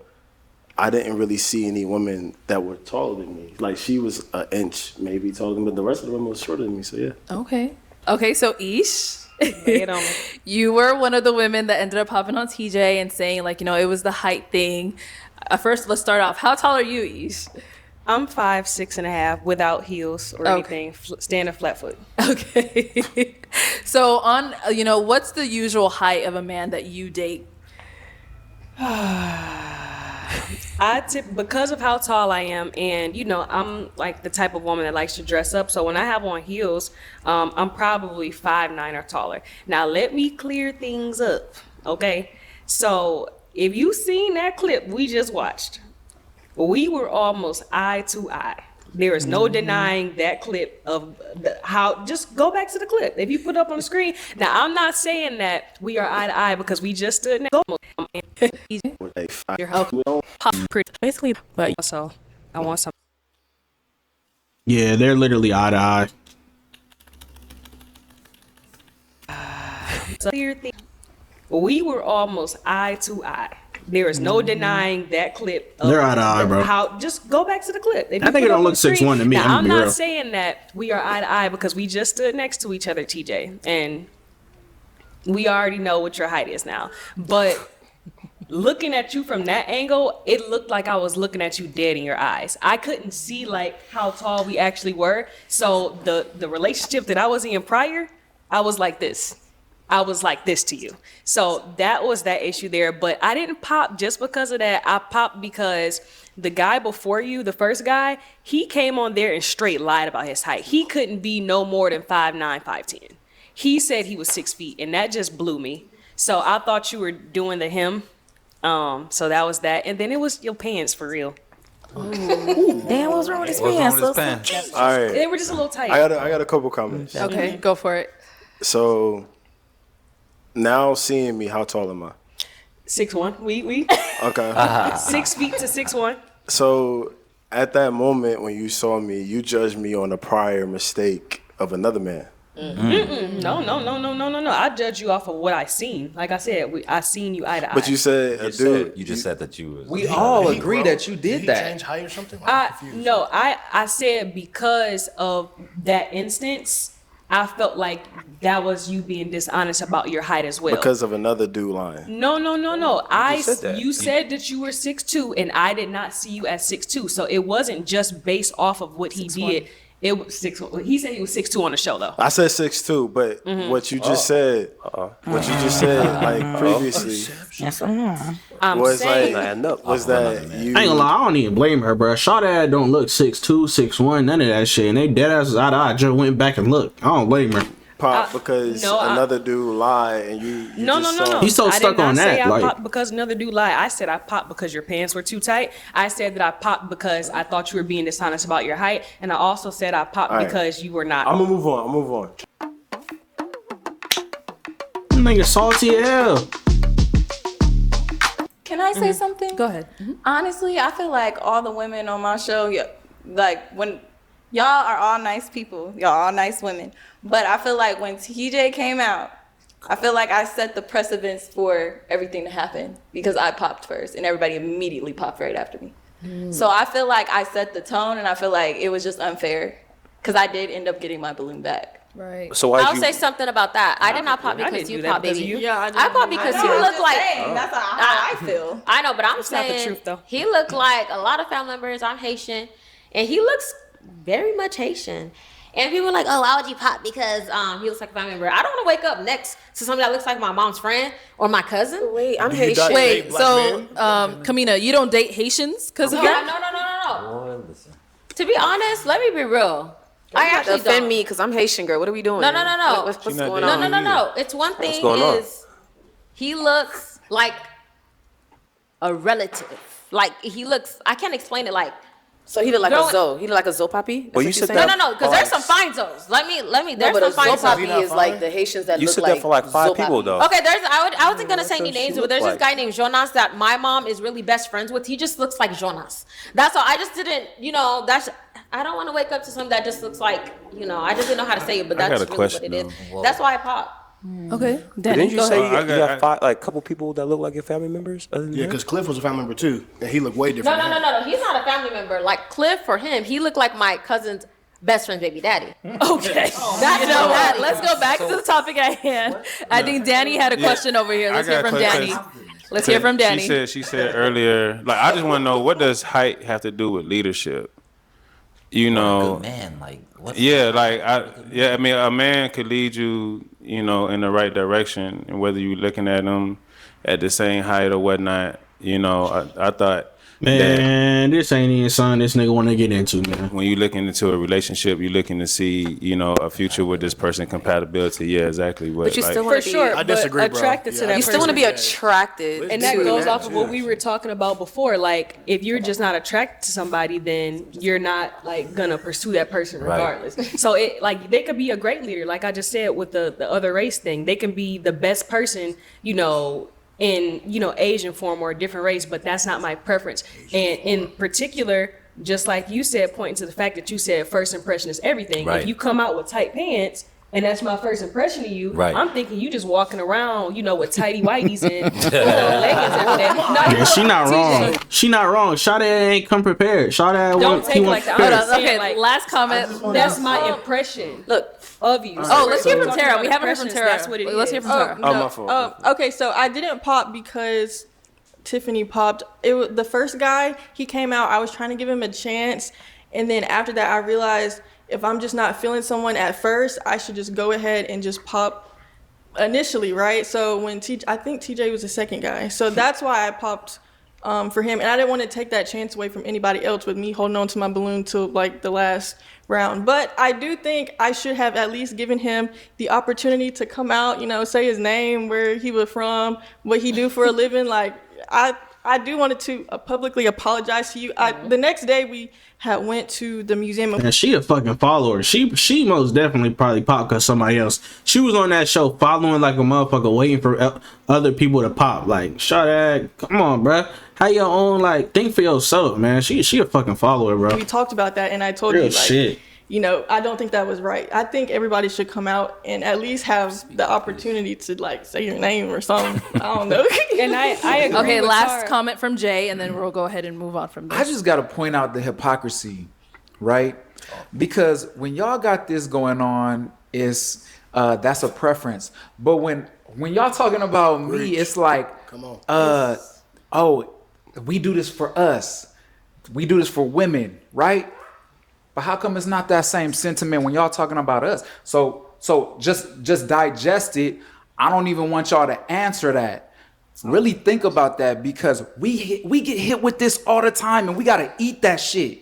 I didn't really see any women that were taller than me. Like she was an inch maybe taller than me, but the rest of the women was shorter than me. So yeah. Okay, so Ish. Lay it on me. You were one of the women that ended up hopping on TJ and saying, like, it was the height thing. First, let's start off. How tall are you, Ish? I'm 5'6.5" without heels or anything, standing flat foot. Okay. So on, what's the usual height of a man that you date? Because of how tall I am, and I'm like the type of woman that likes to dress up. So when I have on heels, I'm probably 5'9" or taller. Now let me clear things up, okay? So if you seen that clip we just watched, we were almost eye to eye. There is no denying that clip of how. Just go back to the clip. If you put it up on the screen. Now I'm not saying that we are eye to eye because we just stood next. Basically, but also I want some. Yeah, they're literally eye to eye. We were almost eye to eye. There is no denying that clip. They're eye to eye, bro. How? Just go back to the clip. If I you think put it don't up look on the screen- 6'1" to me. Now, I'm I'm gonna be not real. saying that we are eye to eye because we just stood next to each other, TJ, and we already know what your height is now. But looking at you from that angle, it looked like I was looking at you dead in your eyes. I couldn't see like how tall we actually were. So the relationship that I was in prior, I was like this. I was like this to you. So that was that issue there. But I didn't pop just because of that. I popped because the guy before you, the first guy, he came on there and straight lied about his height. He couldn't be no more than 5'9", 5'10". He said he was 6 feet, and that just blew me. So I thought you were doing the him. So that was that. And then it was your pants for real. Damn, what's wrong with his pants? All right. They were just a little tight. I got a couple comments. Okay, go for it. So now seeing me, how tall am I? 6'1". We. Okay. 6 feet to 6'1". So at that moment when you saw me, you judged me on a prior mistake of another man. No. I judge you off of what I seen. Like I said, I seen you eye to eye. But you said a dude. You just said that you was. We all agree that you did that. Change height or something? I said because of that instance, I felt like that was you being dishonest about your height as well. Because of another dude lying. No. You that. said that you were 6'2", and I did not see you as 6'2". So it wasn't just based off of what he did. It was 6. He said he was 6'2" on the show though. I said 6'2", but what you just said, like previously, I'm was saying, was that you? I ain't gonna lie, I don't even blame her, bro. Shawty don't look 6'2", 6'1", none of that shit. And they dead asses out. I just went back and looked. I don't blame her. Pop because another dude lied and you No. He's so stuck on that. I Like, popped because another dude lied. I said I popped because your pants were too tight. I said that I popped because I thought you were being dishonest about your height, and I also said I popped because you were not. I'm gonna move on. nigga salty as hell. Can I say something? Go ahead. Honestly, I feel like all the women on my show, like when y'all are all nice people, y'all all nice women. But I feel like when TJ came out, I feel like I set the precedence for everything to happen because I popped first and everybody immediately popped right after me. So I feel like I set the tone and I feel like it was just unfair because I did end up getting my balloon back. Right. So I'll say something about that. I did not pop because you popped, baby. Yeah, I popped because he looked like. That's how I feel. I know, but I'm It's not saying the truth, though. he looked like a lot of family members. I'm Haitian, and he looks very much Haitian. And people are like, "Oh, why would you pop?" Because he looks like a family member. I don't want to wake up next to somebody that looks like my mom's friend or my cousin. Wait, I'm Haitian. Wait, so Kamina, you don't date Haitians because of that? No. To be honest, let me be real. I actually offend don't. me because I'm Haitian, girl. What are we doing? No. What's going on? No. It's one thing going on? is he looks like a relative. Like he looks. I can't explain it. Like. So he look like a Zoe. He look like a Zoe Poppy? Well, you said that. No, because there's some fine Zoes. Let me. There's but some fine a Zoe Poppy Zoes. is like the Haitians that You look said like that for like 5 Zoe people Poppy. though. Okay, I wasn't gonna say any what names, she but there's look this guy named Jonas that my mom is really best friends with. He just looks like Jonas. That's all. I just didn't, I don't want to wake up to something that just looks like, I just didn't know how to say it, but I got that's a really question, what it is. though. That's why I pop. Okay. Didn't Danny, you go say ahead. you got 5, like, couple people that look like your family members? Other than Yeah, that? because Cliff was a family member too, and he looked way No, different. He's not a family member. Like Cliff, for him, he looked like my cousin's best friend's baby daddy. Okay. Let's go back to the topic at hand. I think Danny had a question over here. Let's hear from Danny. Let's hear from Danny. She said earlier, like, I just want to know, what does height have to do with leadership? Man, like, I mean, a man could lead you, in the right direction, and whether you're looking at him at the same height or whatnot, I thought. Man, this ain't even something this nigga want to get into, man. When you looking into a relationship, you're looking to see, a future with this person, compatibility. Yeah, exactly. But you still want to be I disagree, bro. attracted to that You person. still want to be attracted. And that to goes off of what we were talking about before. Like, if you're just not attracted to somebody, then you're not like gonna pursue that person regardless. So it they could be a great leader, like I just said with the other race thing. They can be the best person, in Asian form or a different race, but that's not my preference. And in particular, just like you said, pointing to the fact that you said first impression is everything. Right. If you come out with tight pants and that's my first impression of you, Right. I'm thinking you just walking around, with tighty whities and leggings every day. Yeah, she not wrong. She not wrong. Shawty ain't come prepared. Shawty Don't take it like that. prepared. I'm saying, Okay, like, last comment. that's my impression. Look. Of you. Oh, let's hear from Talking Tara. about We haven't heard from impressions, Tara. That's what it is. Let's hear from Tara. my fault. Okay, so I didn't pop because Tiffany popped. It was the first guy. He came out. I was trying to give him a chance, and then after that, I realized if I'm just not feeling someone at first, I should just go ahead and just pop initially, right? So when I think TJ was the second guy, so that's why I popped for him, and I didn't want to take that chance away from anybody else with me holding on to my balloon till like the last round. But I do think I should have at least given him the opportunity to come out, say his name, where he was from, what he do for a living. Like I do wanted to publicly apologize to you. The next day we had went to the museum. And she a fucking follower. She most definitely probably popped because somebody else. She was on that show following like a motherfucker, waiting for other people to pop. Like, shut that. Come on, bruh. How your own, think for yourself, man. She a fucking follower, bro. We talked about that, and I told Real you, shit. I don't think that was right. I think everybody should come out and at least have the opportunity to say your name or something. I don't know. And I agree. Okay, with last Tara. comment from Jay, and then we'll go ahead and move on from this. I just got to point out the hypocrisy, right? Because when y'all got this going on, it's that's a preference. But when y'all talking about me, it's like, come on. We do this for us. We do this for women, right? But how come it's not that same sentiment when y'all talking about us? So just digest it. I don't even want y'all to answer that. Really think about that, because we get hit with this all the time, and we gotta eat that shit.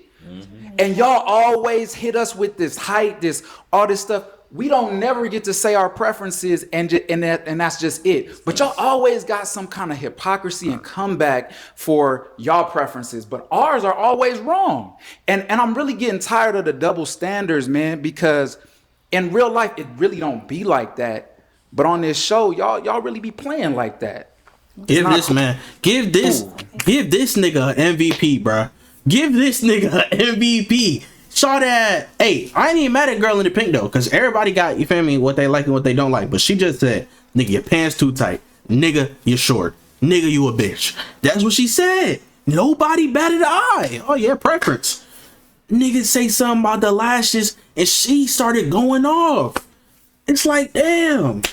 And y'all always hit us with this hype, all this stuff. We don't never get to say our preferences, and that's just it. But y'all always got some kind of hypocrisy and comeback for y'all preferences, but ours are always wrong. And I'm really getting tired of the double standards, man, because in real life it really don't be like that. But on this show, y'all really be playing like that. Give this nigga an MVP, bruh. Give this nigga an MVP. Saw that. Hey, I ain't even mad at Girl in the Pink though, because everybody got, you feel me, what they like and what they don't like. But she just said, nigga, your pants too tight. Nigga, you're short. Nigga, you a bitch. That's what she said. Nobody batted an eye. Oh yeah, preference. Nigga say something about the lashes and she started going off. It's like, damn.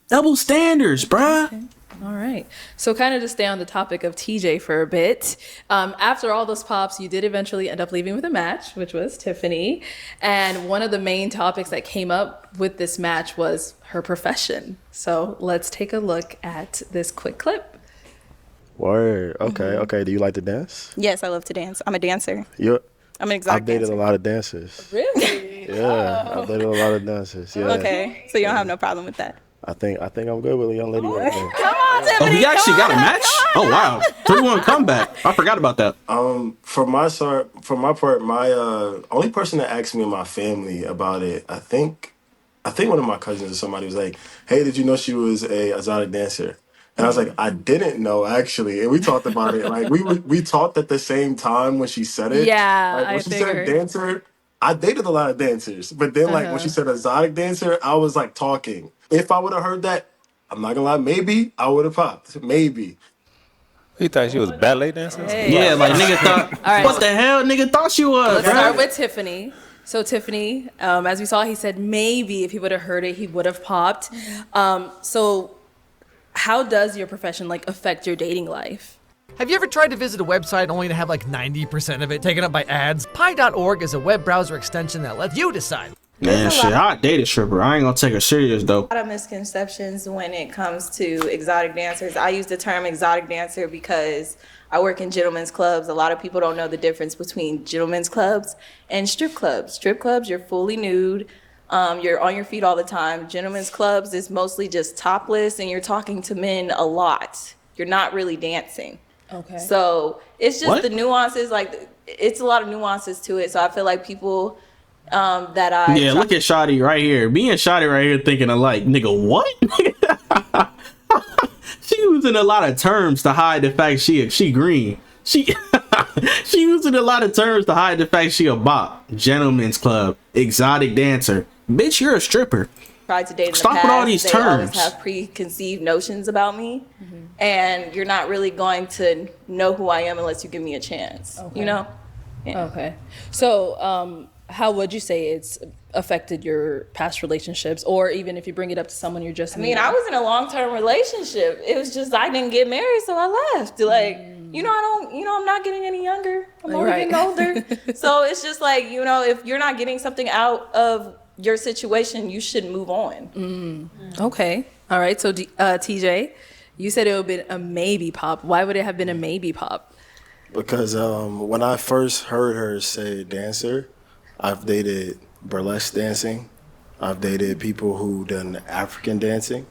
Double standards, bruh. Okay. All right. So kind of to stay on the topic of TJ for a bit, after all those pops, you did eventually end up leaving with a match, which was Tiffany. And one of the main topics that came up with this match was her profession. So let's take a look at this quick clip. Word. Okay. Okay. Do you like to dance? Yes, I love to dance. I'm a dancer. I'm an I've exotic dated dancer. a lot of dancers. Really? Yeah, I've dated a lot of dancers. Yeah. Okay, so you don't have no problem with that. I think I'm good with a young lady right there. Come on, Tiffany. Oh, he actually got a match? Oh, wow. 3-1 comeback. I forgot about that. For my part, my only person that asked me in my family about it, I think one of my cousins or somebody was like, "Hey, did you know she was a exotic dancer?" And I was like, "I didn't know actually." And we talked about it. Like we talked at the same time when she said it. Yeah, like, when I she figured. said dancer, I dated a lot of dancers, but then like when she said exotic dancer, I was like talking. If I would have heard that, I'm not gonna lie, maybe I would have popped. Maybe. He thought she was ballet dancer? Hey. Yeah, like nigga thought, All right. what the hell nigga thought she was, Let's bruh? start with Tiffany. So Tiffany, as we saw, he said maybe if he would have heard it, he would have popped. So how does your profession like affect your dating life? Have you ever tried to visit a website only to have like 90% of it taken up by ads? Pi.org is a web browser extension that lets you decide. Man, shit, I date a stripper. I ain't gonna take her serious though. A lot of misconceptions when it comes to exotic dancers. I use the term exotic dancer because I work in gentlemen's clubs. A lot of people don't know the difference between gentlemen's clubs and strip clubs. Strip clubs, you're fully nude. You're on your feet all the time. Gentlemen's clubs is mostly just topless and you're talking to men a lot. You're not really dancing. Okay. So it's just What? the nuances, like it's a lot of nuances to it. So I feel like people that I Yeah, look at Shotty right here. Me and Shotty right here thinking alike. Nigga, what? She using a lot of terms to hide the fact she green. She using a lot of terms to hide the fact she a bop. Gentleman's club, exotic dancer. Bitch, you're a stripper. tried to date in Stop the with past, all these they terms. always have preconceived notions about me, and you're not really going to know who I am unless you give me a chance. Okay. You know? Okay. So, how would you say it's affected your past relationships, or even if you bring it up to someone you're just I mean, I was in a long-term relationship. It was just I didn't get married, so I left. Like, I'm not getting any younger. I'm only Right. getting older. So it's just like, if you're not getting something out of your situation, you should move on. Okay. All right. So, TJ, you said it would have been a maybe pop. Why would it have been a maybe pop? Because when I first heard her say dancer, I've dated burlesque dancing. I've dated people who done African dancing,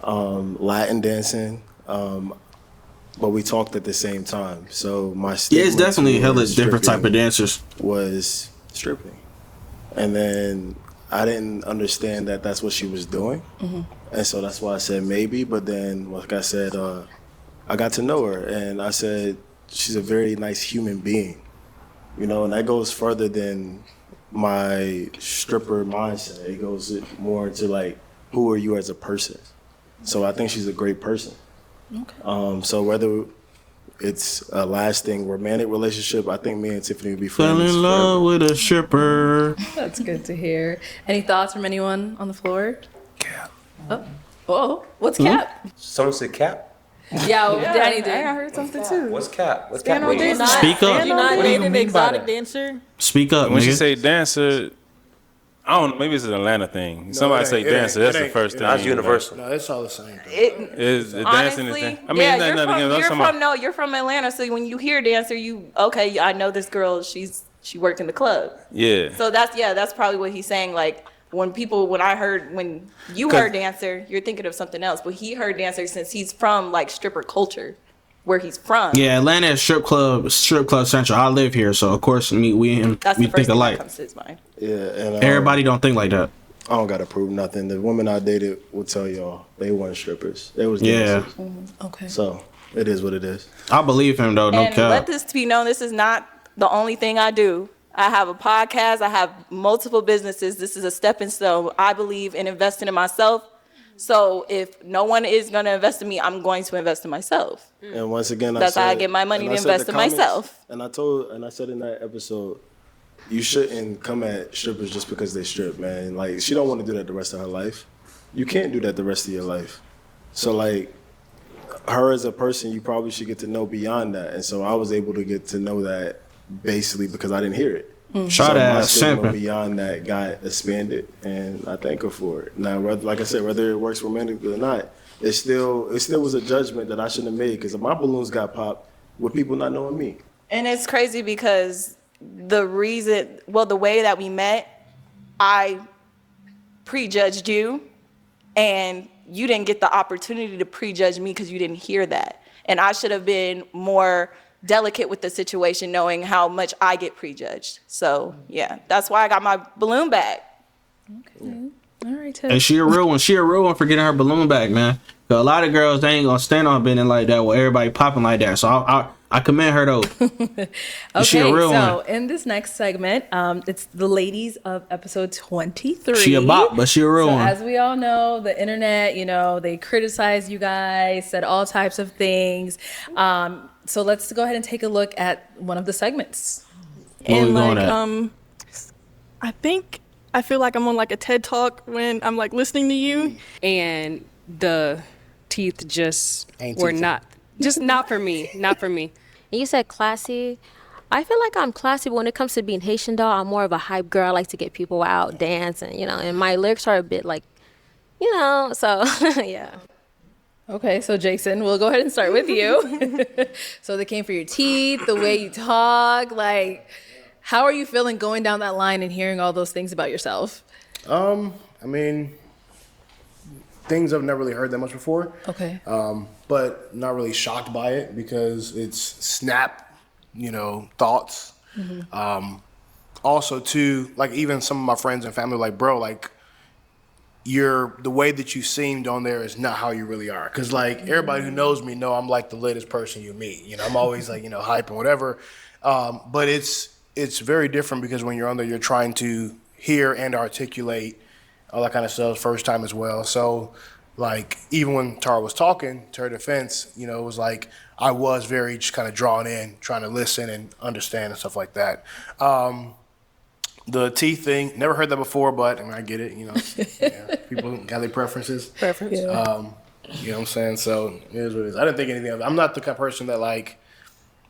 Latin dancing, but we talked at the same time. So my Yeah, it's stigma definitely hella towards different type of stripping dancers. was stripping. And then I didn't understand that that's what she was doing. And so that's why I said maybe. But then, like I said, I got to know her, and I said she's a very nice human being, and that goes further than my stripper mindset. It goes more into like, who are you as a person? So I think she's a great person. Okay. So whether it's a lasting romantic relationship, I think me and Tiffany would be Fell friends. in love with a stripper. That's good to hear. Any thoughts from anyone on the floor? Cap. Oh, what's Cap? Someone said Cap? Yo, Danny did. I heard something too. What's cap? What's Stand cap? on dancer. Speak up. You not What do you dated an mean by exotic that? dancer? Speak up, When she nigga. say dancer, I don't know. Maybe it's an Atlanta thing. Somebody say dancer. That's the first thing. That's universal. No, it's all the same. Is the dancing is Honestly, I mean, yeah, nothing against. I'm talking about- you're from Atlanta, so when you hear dancer, okay, I know this girl. She worked in the club. Yeah. So that's probably what he's saying. Like when you heard dancer, you're thinking of something else, but he heard dancer since he's from like stripper culture, where he's from. Yeah, Atlanta is strip club central. I live here, so of course we That's the think first thing that alike. comes to his mind. Yeah, and Everybody don't think like that. I don't gotta prove nothing. The women I dated will tell y'all they weren't strippers. They was Yeah. dancers. Okay. So it is what it is. I believe him though. No And cap. let this be known, this is not the only thing I do. I have a podcast. I have multiple businesses. This is a stepping stone. I believe in investing in myself. So if no one is going to invest in me, I'm going to invest in myself. And once again, That's how I get my money and to I said invest the in comments, myself. And I said in that episode, you shouldn't come at strippers just because they strip, man. Like, she don't want to do that the rest of her life. You can't do that the rest of your life. So, like, her as a person, you probably should get to know beyond that. And so I was able to get to know that basically because I didn't hear it. Shout so out, my stigma simping. beyond that got expanded, and I thank her for it. Now, like I said, whether it works romantically or not, it still was a judgment that I shouldn't have made because my balloons got popped with people not knowing me. And it's crazy because the way that we met, I prejudged you and you didn't get the opportunity to prejudge me because you didn't hear that. And I should have been more delicate with the situation, knowing how much I get prejudged. So yeah, that's why I got my balloon back. Okay. All right, Ted. And she a real one. She a real one for getting her balloon back, man. 'Cause a lot of girls, they ain't gonna stand on being like that with everybody popping like that. So I commend her though. Okay, She a real so one. in this next segment, it's the ladies of episode 23. She a bop, but she a real So one. as we all know, the internet, they criticize you guys, said all types of things. So let's go ahead and take a look at one of the segments. And like, I feel like I'm on like a TED Talk when I'm like listening to you. And the teeth just Ain't were teeth. not for me. Not for me. And you said classy. I feel like I'm classy, but when it comes to being Haitian doll, I'm more of a hype girl. I like to get people out, dance, and and my lyrics are a bit like, so yeah. Okay, so Jason, we'll go ahead and start with you. So they came for your teeth, the way you talk, like, how are you feeling going down that line and hearing all those things about yourself? I mean, things I've never really heard that much before. Okay. But not really shocked by it because it's snap, thoughts. Also, too, like even some of my friends and family, like, bro, like, the way that you seemed on there is not how you really are. Cause like everybody who knows me know I'm like the latest person you meet. I'm always like, hype and whatever. But it's very different because when you're on there, you're trying to hear and articulate all that kind of stuff first time as well. So like even when Tara was talking, to her defense, it was like I was very just kind of drawn in, trying to listen and understand and stuff like that. The teeth thing, never heard that before, but I get it. People got their preferences. Preference. You know what I'm saying? So it is what it is. I didn't think anything of it. I'm not the kind of person that like,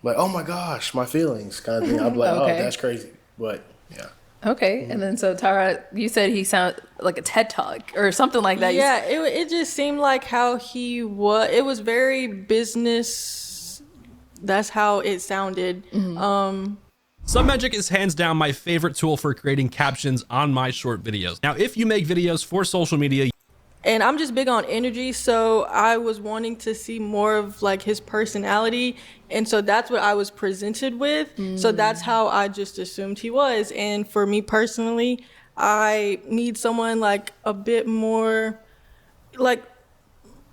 oh my gosh, my feelings kind of thing. I'm like, Okay. oh, that's crazy. But yeah. Okay, and then so Tara, you said he sounded like a TED Talk or something like that. Yeah, it just seemed like how he was. It was very business. That's how it sounded. Submagic is hands down my favorite tool for creating captions on my short videos. Now, if you make videos for social media, And I'm just big on energy, so I was wanting to see more of like his personality, and so that's what I was presented with. So that's how I just assumed he was. And for me personally, I need someone like a bit more like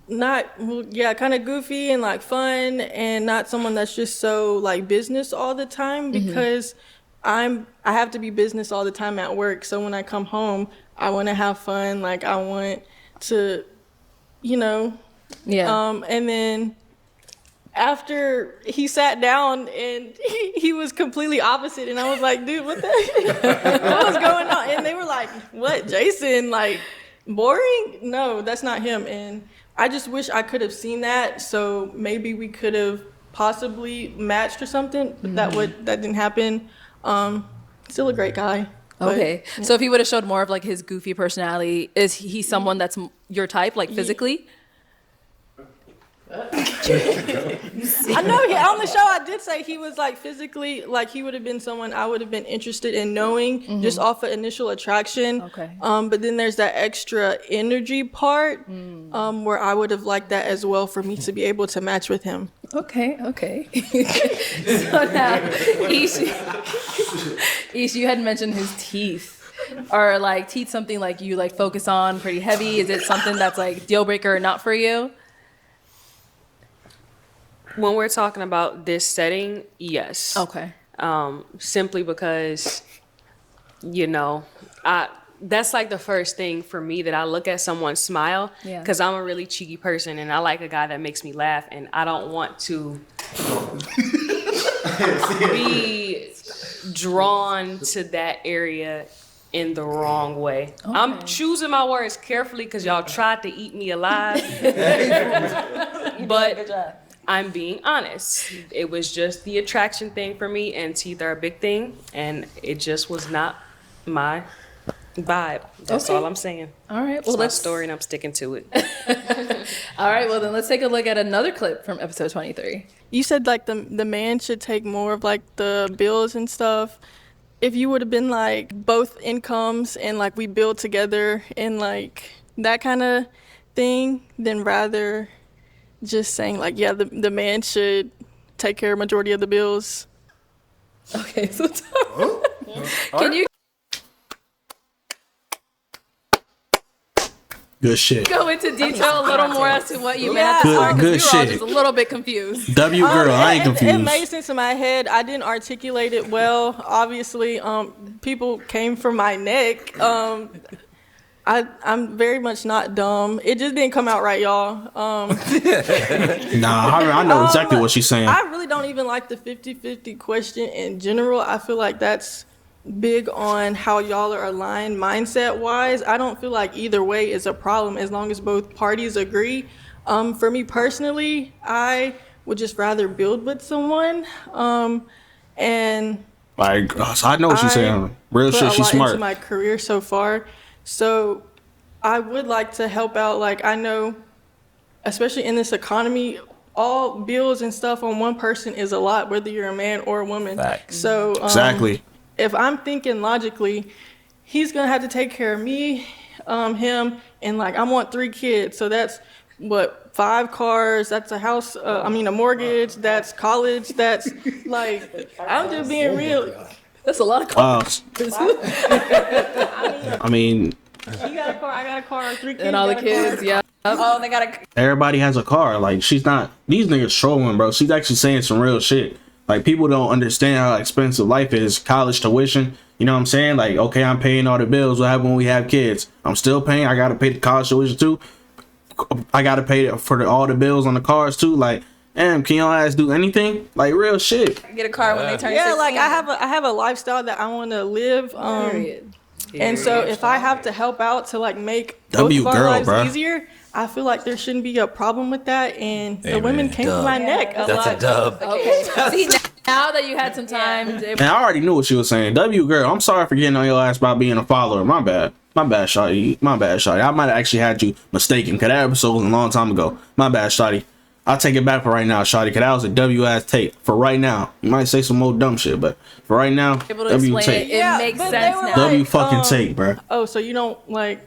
kind of goofy and like fun, and not someone that's just so like business all the time, because I have to be business all the time at work. So when I come home, I want to have fun. Like I want to, and then after he sat down and he was completely opposite, and I was like, dude, what was going on? And they were like, what, Jason, like boring? No, that's not him. And I just wish I could have seen that. So maybe we could have possibly matched or something, but that didn't happen. Still a great guy. Okay. But, So if he would have showed more of like his goofy personality, is he someone that's your type, like physically? I know on the show I did say he was like physically, like he would have been someone I would have been interested in knowing just off of initial attraction. Okay. But then there's that extra energy part where I would have liked that as well for me to be able to match with him. Okay. So now, Ish, you had mentioned his teeth. Are like teeth something like you like focus on pretty heavy? Is it something that's like deal breaker or not for you? When we're talking about this setting, yes. Okay. Simply because, that's like the first thing for me that I look at someone smile, Yeah. because I'm a really cheeky person and I like a guy that makes me laugh, and I don't want to be drawn to that area in the wrong way. I'm choosing my words carefully because y'all tried to eat me alive. But I'm being honest. It was just the attraction thing for me, and teeth are a big thing, and it just was not my vibe. That's all I'm saying. All right. It's Well, my let's story, and I'm sticking to it. All right. Well, then let's take a look at another clip from episode 23. You said like the man should take more of like the bills and stuff. If you would have been like both incomes and like we build together and like that kind of thing, then rather just saying like, yeah, the man should take care of majority of the bills. Okay, so can you Good shit. go into detail a little more as to what you meant at the Good- start? 'Cause good we were all shit. just a little bit confused. W girl, I ain't It confused. made sense in my head. I didn't articulate it well. Obviously, people came for my neck. I'm very much not dumb. It just didn't come out right, y'all. Nah, I know exactly what she's saying. I really don't even like the 50-50 question in general. I feel like that's big on how y'all are aligned mindset-wise. I don't feel like either way is a problem as long as both parties agree. For me personally, I would just rather build with someone. And Like, so I know what she's saying. Real put shit, a she's lot smart. into my career so far. So I would like to help out. Like, I know, especially in this economy, all bills and stuff on one person is a lot, whether you're a man or a woman. Facts. So Exactly. if I'm thinking logically, he's gonna have to take care of me, him, and like I want 3 kids. So that's what, 5 cars, that's a house, a mortgage, that's college, that's like, I'm just being real. That's a lot of cars. I mean, You got a car, I got a car, 3 kids. And all the got a car. kids, yeah. Oh, they got a. everybody has a car. Like, she's not, these niggas trolling, bro. She's actually saying some real shit. Like, people don't understand how expensive life is. College tuition, you know what I'm saying? Like, okay, I'm paying all the bills. What happens when we have kids? I'm still paying. I got to pay the college tuition too. I got to pay for all the bills on the cars too. Like, damn, can y'all ass do anything? Like, real shit. Get a car when they turn 16. Yeah, like I have a lifestyle that I want to live. And so if I have to help out to like make both W of our girl, lives bruh. easier, I feel like there shouldn't be a problem with that. And the Amen. women came for my neck a That's a lot. dub. Okay. See, now that you had some time. And I already knew what she was saying. W girl, I'm sorry for getting on your ass about being a follower. My bad. My bad, Shawty. My bad, Shawty. I might have actually had you mistaken, because that episode was a long time ago. My bad, Shawty. I'll take it back for right now, Shawty, because that was a W-ass take. For right now. You might say some more dumb shit, but for right now, Able to W explain take. it. It makes but they sense were now. W fucking take, bruh. Oh, so you don't like,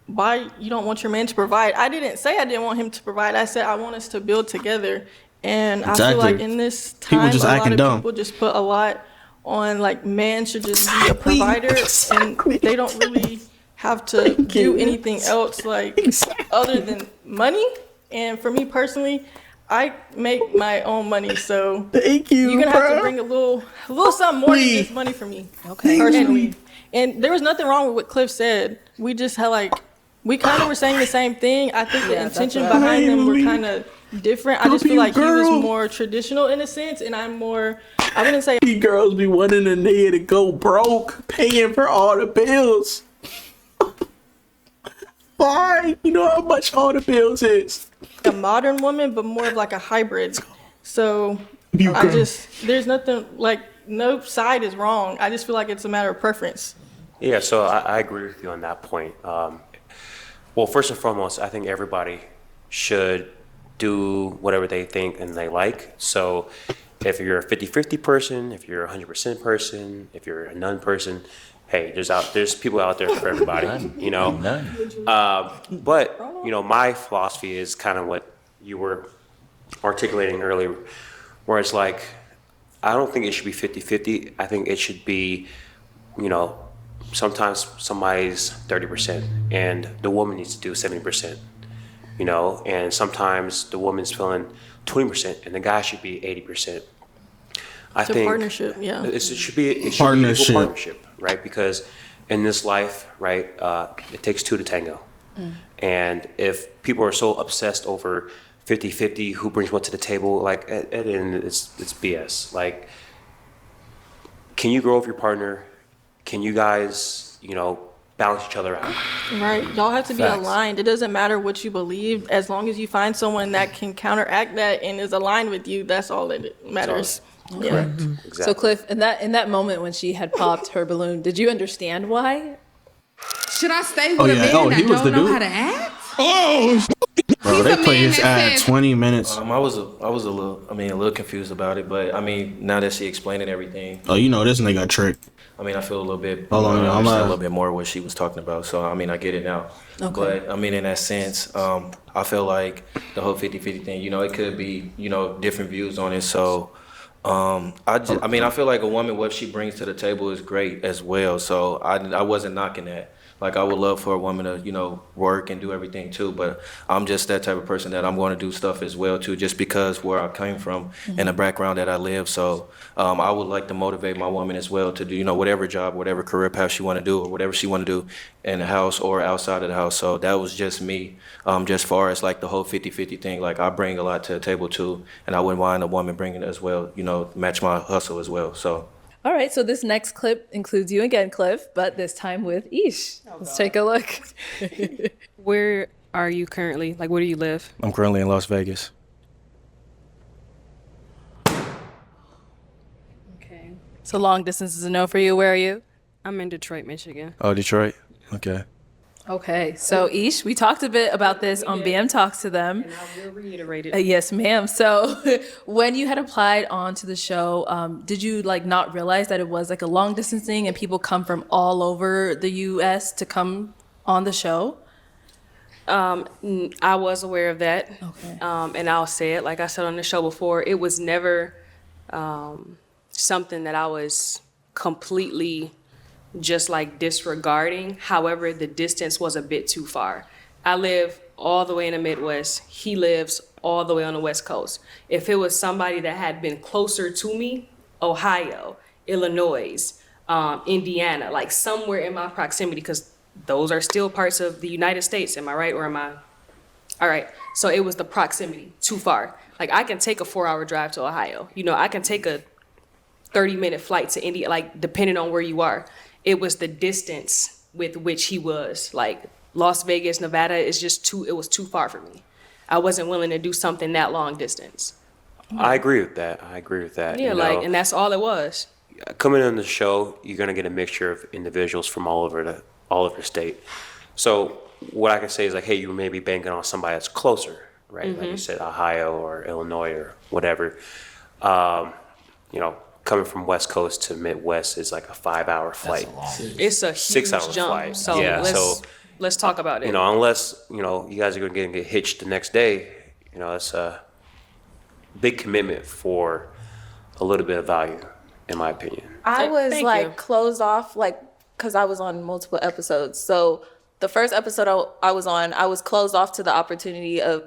why you don't want your man to provide? I didn't say I didn't want him to provide. I said I want us to build together. And I feel Exactly. like in this People time, just a lot acting of dumb. people just put a lot on like man should just be a provider, and they don't really have to do anything else like other than money. And for me personally, I make my own money, so thank you. You're gonna have bro. to bring a little something more than just money for me. Okay. Personally. And there was nothing wrong with what Cliff said. We just had like, we kind of were saying the same thing. I think the intention behind them were kind of different. I just feel like he was more traditional in a sense, and I'm more, I wouldn't say. You girls be wanting a nigga to go broke, paying for all the bills. fine. You know how much all the bills is. A modern woman, but more of like a hybrid. So there's nothing like no side is wrong. I just feel like it's a matter of preference. Yeah, so I agree with you on that point. Well, first and foremost, I think everybody should do whatever they think and they like. So if you're a 50-50 person, if you're a 100% person, if you're a none person, hey, there's people out there for everybody, you know. But, you know, my philosophy is kind of what you were articulating earlier, where it's like, I don't think it should be 50-50. I think it should be, you know, sometimes somebody's 30% and the woman needs to do 70%, you know, and sometimes the woman's feeling 20% and the guy should be 80%. I It's a think partnership, yeah. it should be an equal partnership, right? Because in this life, right, it takes two to tango. And if people are so obsessed over 50-50, who brings what to the table, like at the end, it's BS. Like, can you grow with your partner? Can you guys, you know, balance each other out? Right. Y'all have to be Facts. aligned. It doesn't matter what you believe. As long as you find someone that can counteract that and is aligned with you, that's all that matters. Yeah. Exactly. So Cliff, in that moment when she had popped her balloon, did you understand why? Should I stay with Oh, a yeah. man Oh, that he was don't the know dude? how to act? Oh, bro, they play his ad 20 minutes. I was a little confused about it, but I mean, now that she explained it, everything. Oh, you know this nigga tricked. I mean, I feel a little bit. Hold on, I I'm understand a little bit more what she was talking about. So I mean, I get it now. Okay. But I mean, in that sense, I feel like the whole 50-50 thing. You know, it could be, you know, different views on it. So. I mean, I feel like a woman, what she brings to the table is great as well. So I wasn't knocking that. Like, I would love for a woman to, you know, work and do everything too. But I'm just that type of person that I'm going to do stuff as well too, just because where I came from and the background that I live. So I would like to motivate my woman as well to do, you know, whatever job, whatever career path she want to do, or whatever she want to do in the house or outside of the house. So that was just me. Just far as like the whole 50-50 thing, like I bring a lot to the table too, and I wouldn't mind a woman bringing it as well, you know, match my hustle as well. So. All right, so this next clip includes you again, Cliff, but this time with Ish. Let's take a look. Where are you currently? Like, where do you live? I'm currently in Las Vegas. Okay. So long distance is a no for you. Where are you? I'm in Detroit, Michigan. Oh, Detroit? Okay. Okay, so Ish, we talked a bit about this on BM Talks to Them. And I will reiterate it. Yes, ma'am. So when you had applied onto the show, did you like not realize that it was like a long distance thing and people come from all over the U.S. to come on the show? I was aware of that. Okay. And I'll say it, like I said on the show before, it was never something that I was completely just like disregarding. However, the distance was a bit too far. I live all the way in the Midwest. He lives all the way on the West Coast. If it was somebody that had been closer to me, Ohio, Illinois, Indiana, like somewhere in my proximity, because those are still parts of the United States. Am I right? Or am I? All right. So it was the proximity, too far. Like I can take a 4-hour drive to Ohio. You know, I can take a 30-minute flight to India, like depending on where you are. It was the distance with which he was. Like Las Vegas, Nevada is just it was too far for me. I wasn't willing to do something that long distance. I agree with that. Yeah, you like, know. and that's all it was. Coming on the show, you're gonna get a mixture of individuals from all over the state. So what I can say is like, hey, you may be banking on somebody that's closer, right? Like you said, Ohio or Illinois or whatever. You know, coming from West Coast to Midwest is like a 5-hour flight. It's a huge 6-hour jump. flight. So yeah, let's talk about it. You know, unless you know you guys are gonna get hitched the next day, you know, it's a big commitment for a little bit of value, in my opinion. I was Thank like you. closed off, like, because I was on multiple episodes. So the first episode I was on, I was closed off to the opportunity of,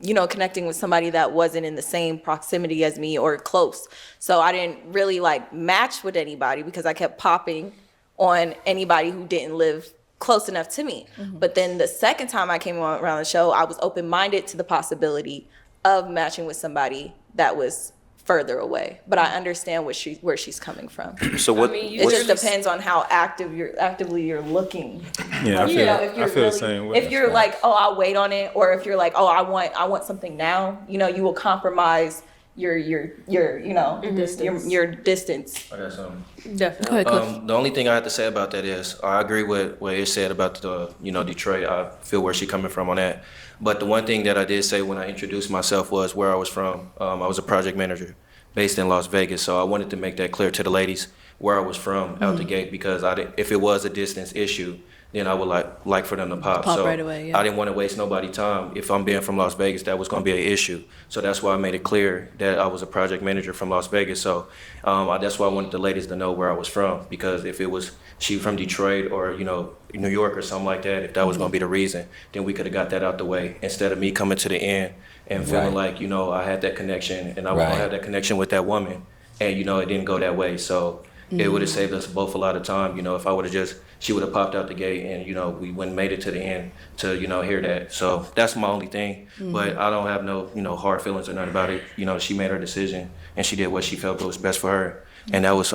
you know, connecting with somebody that wasn't in the same proximity as me or close. So I didn't really like match with anybody because I kept popping on anybody who didn't live close enough to me. But then the second time I came around the show, I was open-minded to the possibility of matching with somebody that was further away. But I understand where she's coming from. So what? It just depends on how actively you're looking. Yeah, Like, I feel the same way. If you're like, oh, I'll wait on it, or if you're like, oh, I want something now, you will compromise your distance. I got something. Definitely. The only thing I have to say about that is I agree with what it said about the Detroit. I feel where she's coming from on that. But the one thing that I did say when I introduced myself was where I was from. I was a project manager based in Las Vegas, so I wanted to make that clear to the ladies where I was from out the gate, because if it was a distance issue, then I would like for them to pop. So right away, yeah. I didn't want to waste nobody's time. If I'm being from Las Vegas, that was going to be an issue. So that's why I made it clear that I was a project manager from Las Vegas. So that's why I wanted the ladies to know where I was from, because if it was she from Detroit or New York or something like that, if that was going to be the reason, then we could have got that out the way instead of me coming to the end and feeling like I had that connection and I want to have that connection with that woman, and it didn't go that way. So it would have saved us both a lot of time. If I would have she would have popped out the gate and we wouldn't made it to the end to hear that. So that's my only thing. But I don't have no hard feelings or nothing about it. She made her decision and she did what she felt was best for her, and that was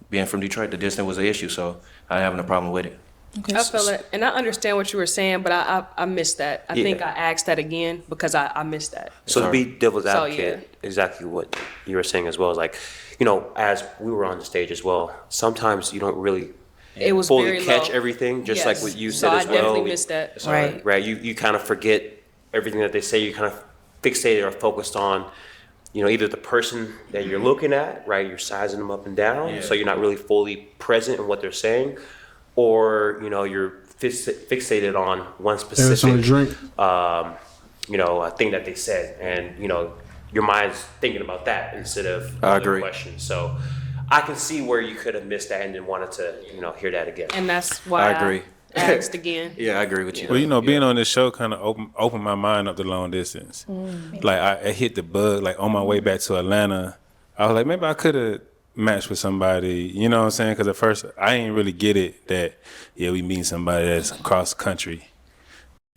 being from Detroit. The distance was an issue, so I didn't have no problem with it. Okay. I feel it, and I understand what you were saying, but I missed that. I think I asked that again because I missed that. So to be devil's advocate, exactly what you were saying as well is like, as we were on the stage as well, sometimes you don't really fully catch everything, just like what you said as well. I definitely missed that. Right. You kind of forget everything that they say. You kind of fixated or focused on, either the person that you're looking at, right? You're sizing them up and down, so you're not really fully present in what they're saying, or you're fixated on one specific thing that they said, and your mind's thinking about that instead of other questions. So I can see where you could have missed that and then wanted to hear that again. And that's why I agree. I asked again. Yeah, I agree with you. Well, being on this show kind of opened my mind up to long distance. Like I hit the bug, like on my way back to Atlanta. I was like, maybe I could have matched with somebody, you know what I'm saying? Because at first I didn't really get it that, we meet somebody that's across the country.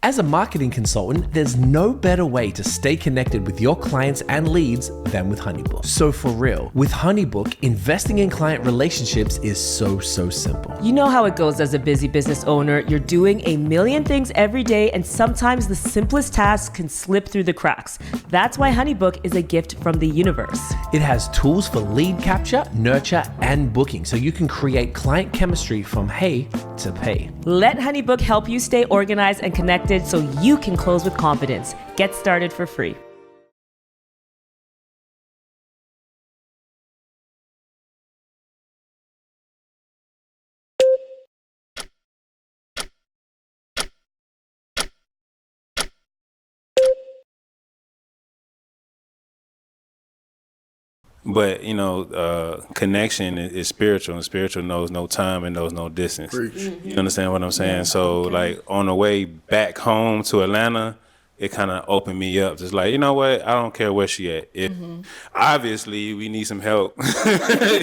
As a marketing consultant, there's no better way to stay connected with your clients and leads than with HoneyBook. So for real, with HoneyBook, investing in client relationships is so simple. You know how it goes as a busy business owner. You're doing a million things every day, and sometimes the simplest tasks can slip through the cracks. That's why HoneyBook is a gift from the universe. It has tools for lead capture, nurture, and booking, so you can create client chemistry from hey to pay. Let HoneyBook help you stay organized and connected so you can close with confidence. Get started for free. But connection is spiritual, and spiritual knows no time and knows no distance. You understand what I'm saying? So like on the way back home to Atlanta, it kind of opened me up. Just like, you know what? I don't care where she at. If obviously we need some help, that's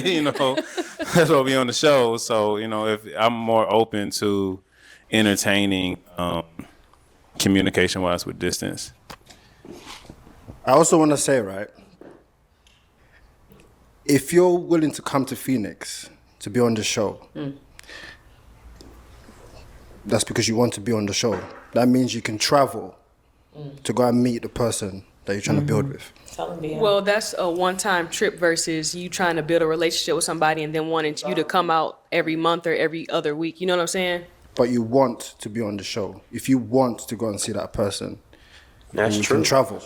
what we on the show. So if I'm more open to entertaining, communication wise with distance. I also want to say, right, if you're willing to come to Phoenix to be on the show, that's because you want to be on the show. That means you can travel to go and meet the person that you're trying to build with. Well, that's a one-time trip versus you trying to build a relationship with somebody and then wanting you to come out every month or every other week. You know what I'm saying? But you want to be on the show. If you want to go and see that person, you can travel.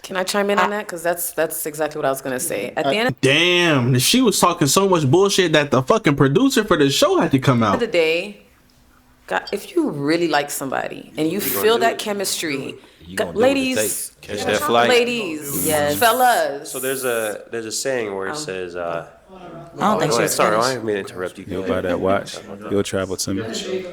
Can I chime in on that? Because that's exactly what I was going to say. At the end Damn, she was talking so much bullshit that the fucking producer for the show had to come out. of the day, God, if you really like somebody and you feel that chemistry, ladies, catch that flight. Ladies, fellas. So there's a saying where it says, I don't think she's sorry, finished. I didn't mean to interrupt you. You'll buy that watch. You'll travel to me.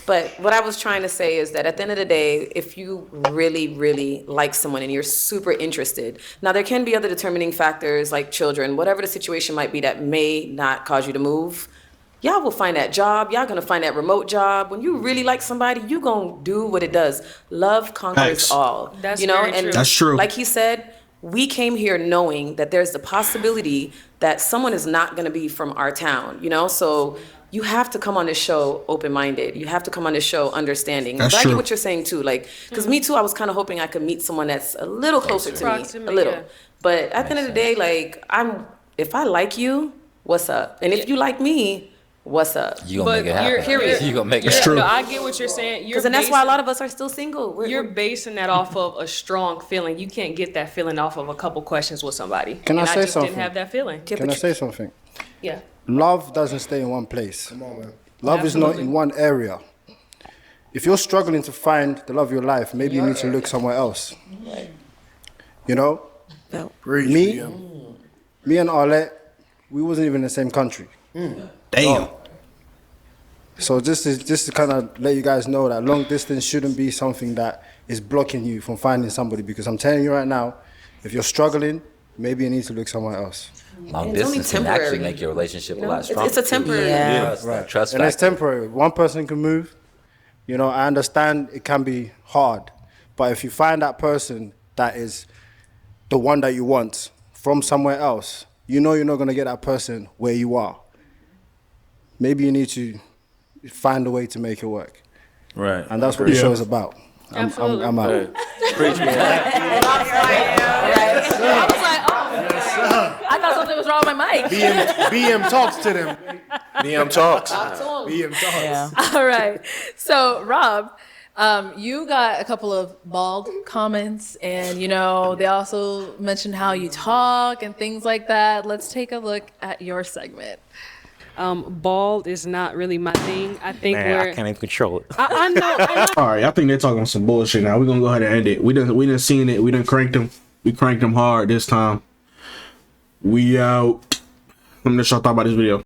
But what I was trying to say is that at the end of the day, if you really, really like someone and you're super interested, now there can be other determining factors like children, whatever the situation might be that may not cause you to move. Y'all will find that job. Y'all gonna find that remote job. When you really like somebody, you gonna do what it does. Love conquers all. That's you know, very and true. That's true. Like he said, we came here knowing that there's the possibility that someone is not going to be from our town, you know? So you have to come on this show open-minded. You have to come on this show understanding. That's but I true. get what you're saying too. Like, because me too, I was kind of hoping I could meet someone that's a little closer to me, Proximity, a little. yeah. But at the end of the day, like, if I like you, what's up? And if you like me, what's up? You gonna make it happen. Period. You gonna make it It's happen. true. No, I get what you're saying. Because that's why a lot of us are still single. You're basing that off of a strong feeling. You can't get that feeling off of a couple questions with somebody. Can I and say I just something? didn't have that feeling. Can I say something? Yeah. Love doesn't stay in one place. Come on, man. Love is not Absolutely. in one area. If you're struggling to find the love of your life, maybe you need to look somewhere else. You know? Me and Arlette, we wasn't even in the same country. Damn. So just to kind of let you guys know that long distance shouldn't be something that is blocking you from finding somebody, because I'm telling you right now, if you're struggling, maybe you need to look somewhere else. Long It's only distance can actually temporary. make your relationship You a know? lot It's- stronger. it's a temporary- too. Yeah. Trust, Right. trust And it's factor. temporary. One person can move. You know, I understand it can be hard, but if you find that person that is the one that you want from somewhere else, you know you're not going to get that person where you are. Maybe you need to find a way to make it work. Right. And that's what the show is about. I'm out. Hey. Preach, man. I was like, oh, I thought something was wrong with my mic. BM talks to them. BM talks. BM talks. All right. So, Rob, you got a couple of bald comments, and you know they also mentioned how you talk and things like that. Let's take a look at your segment. Bald is not really my thing. I think Man, I can't even control it. I know. All right, I think they're talking some bullshit now. We're gonna go ahead and end it. We done seen it. We done cranked them. We cranked them hard this time. We out. Let me know what y'all thought about this video.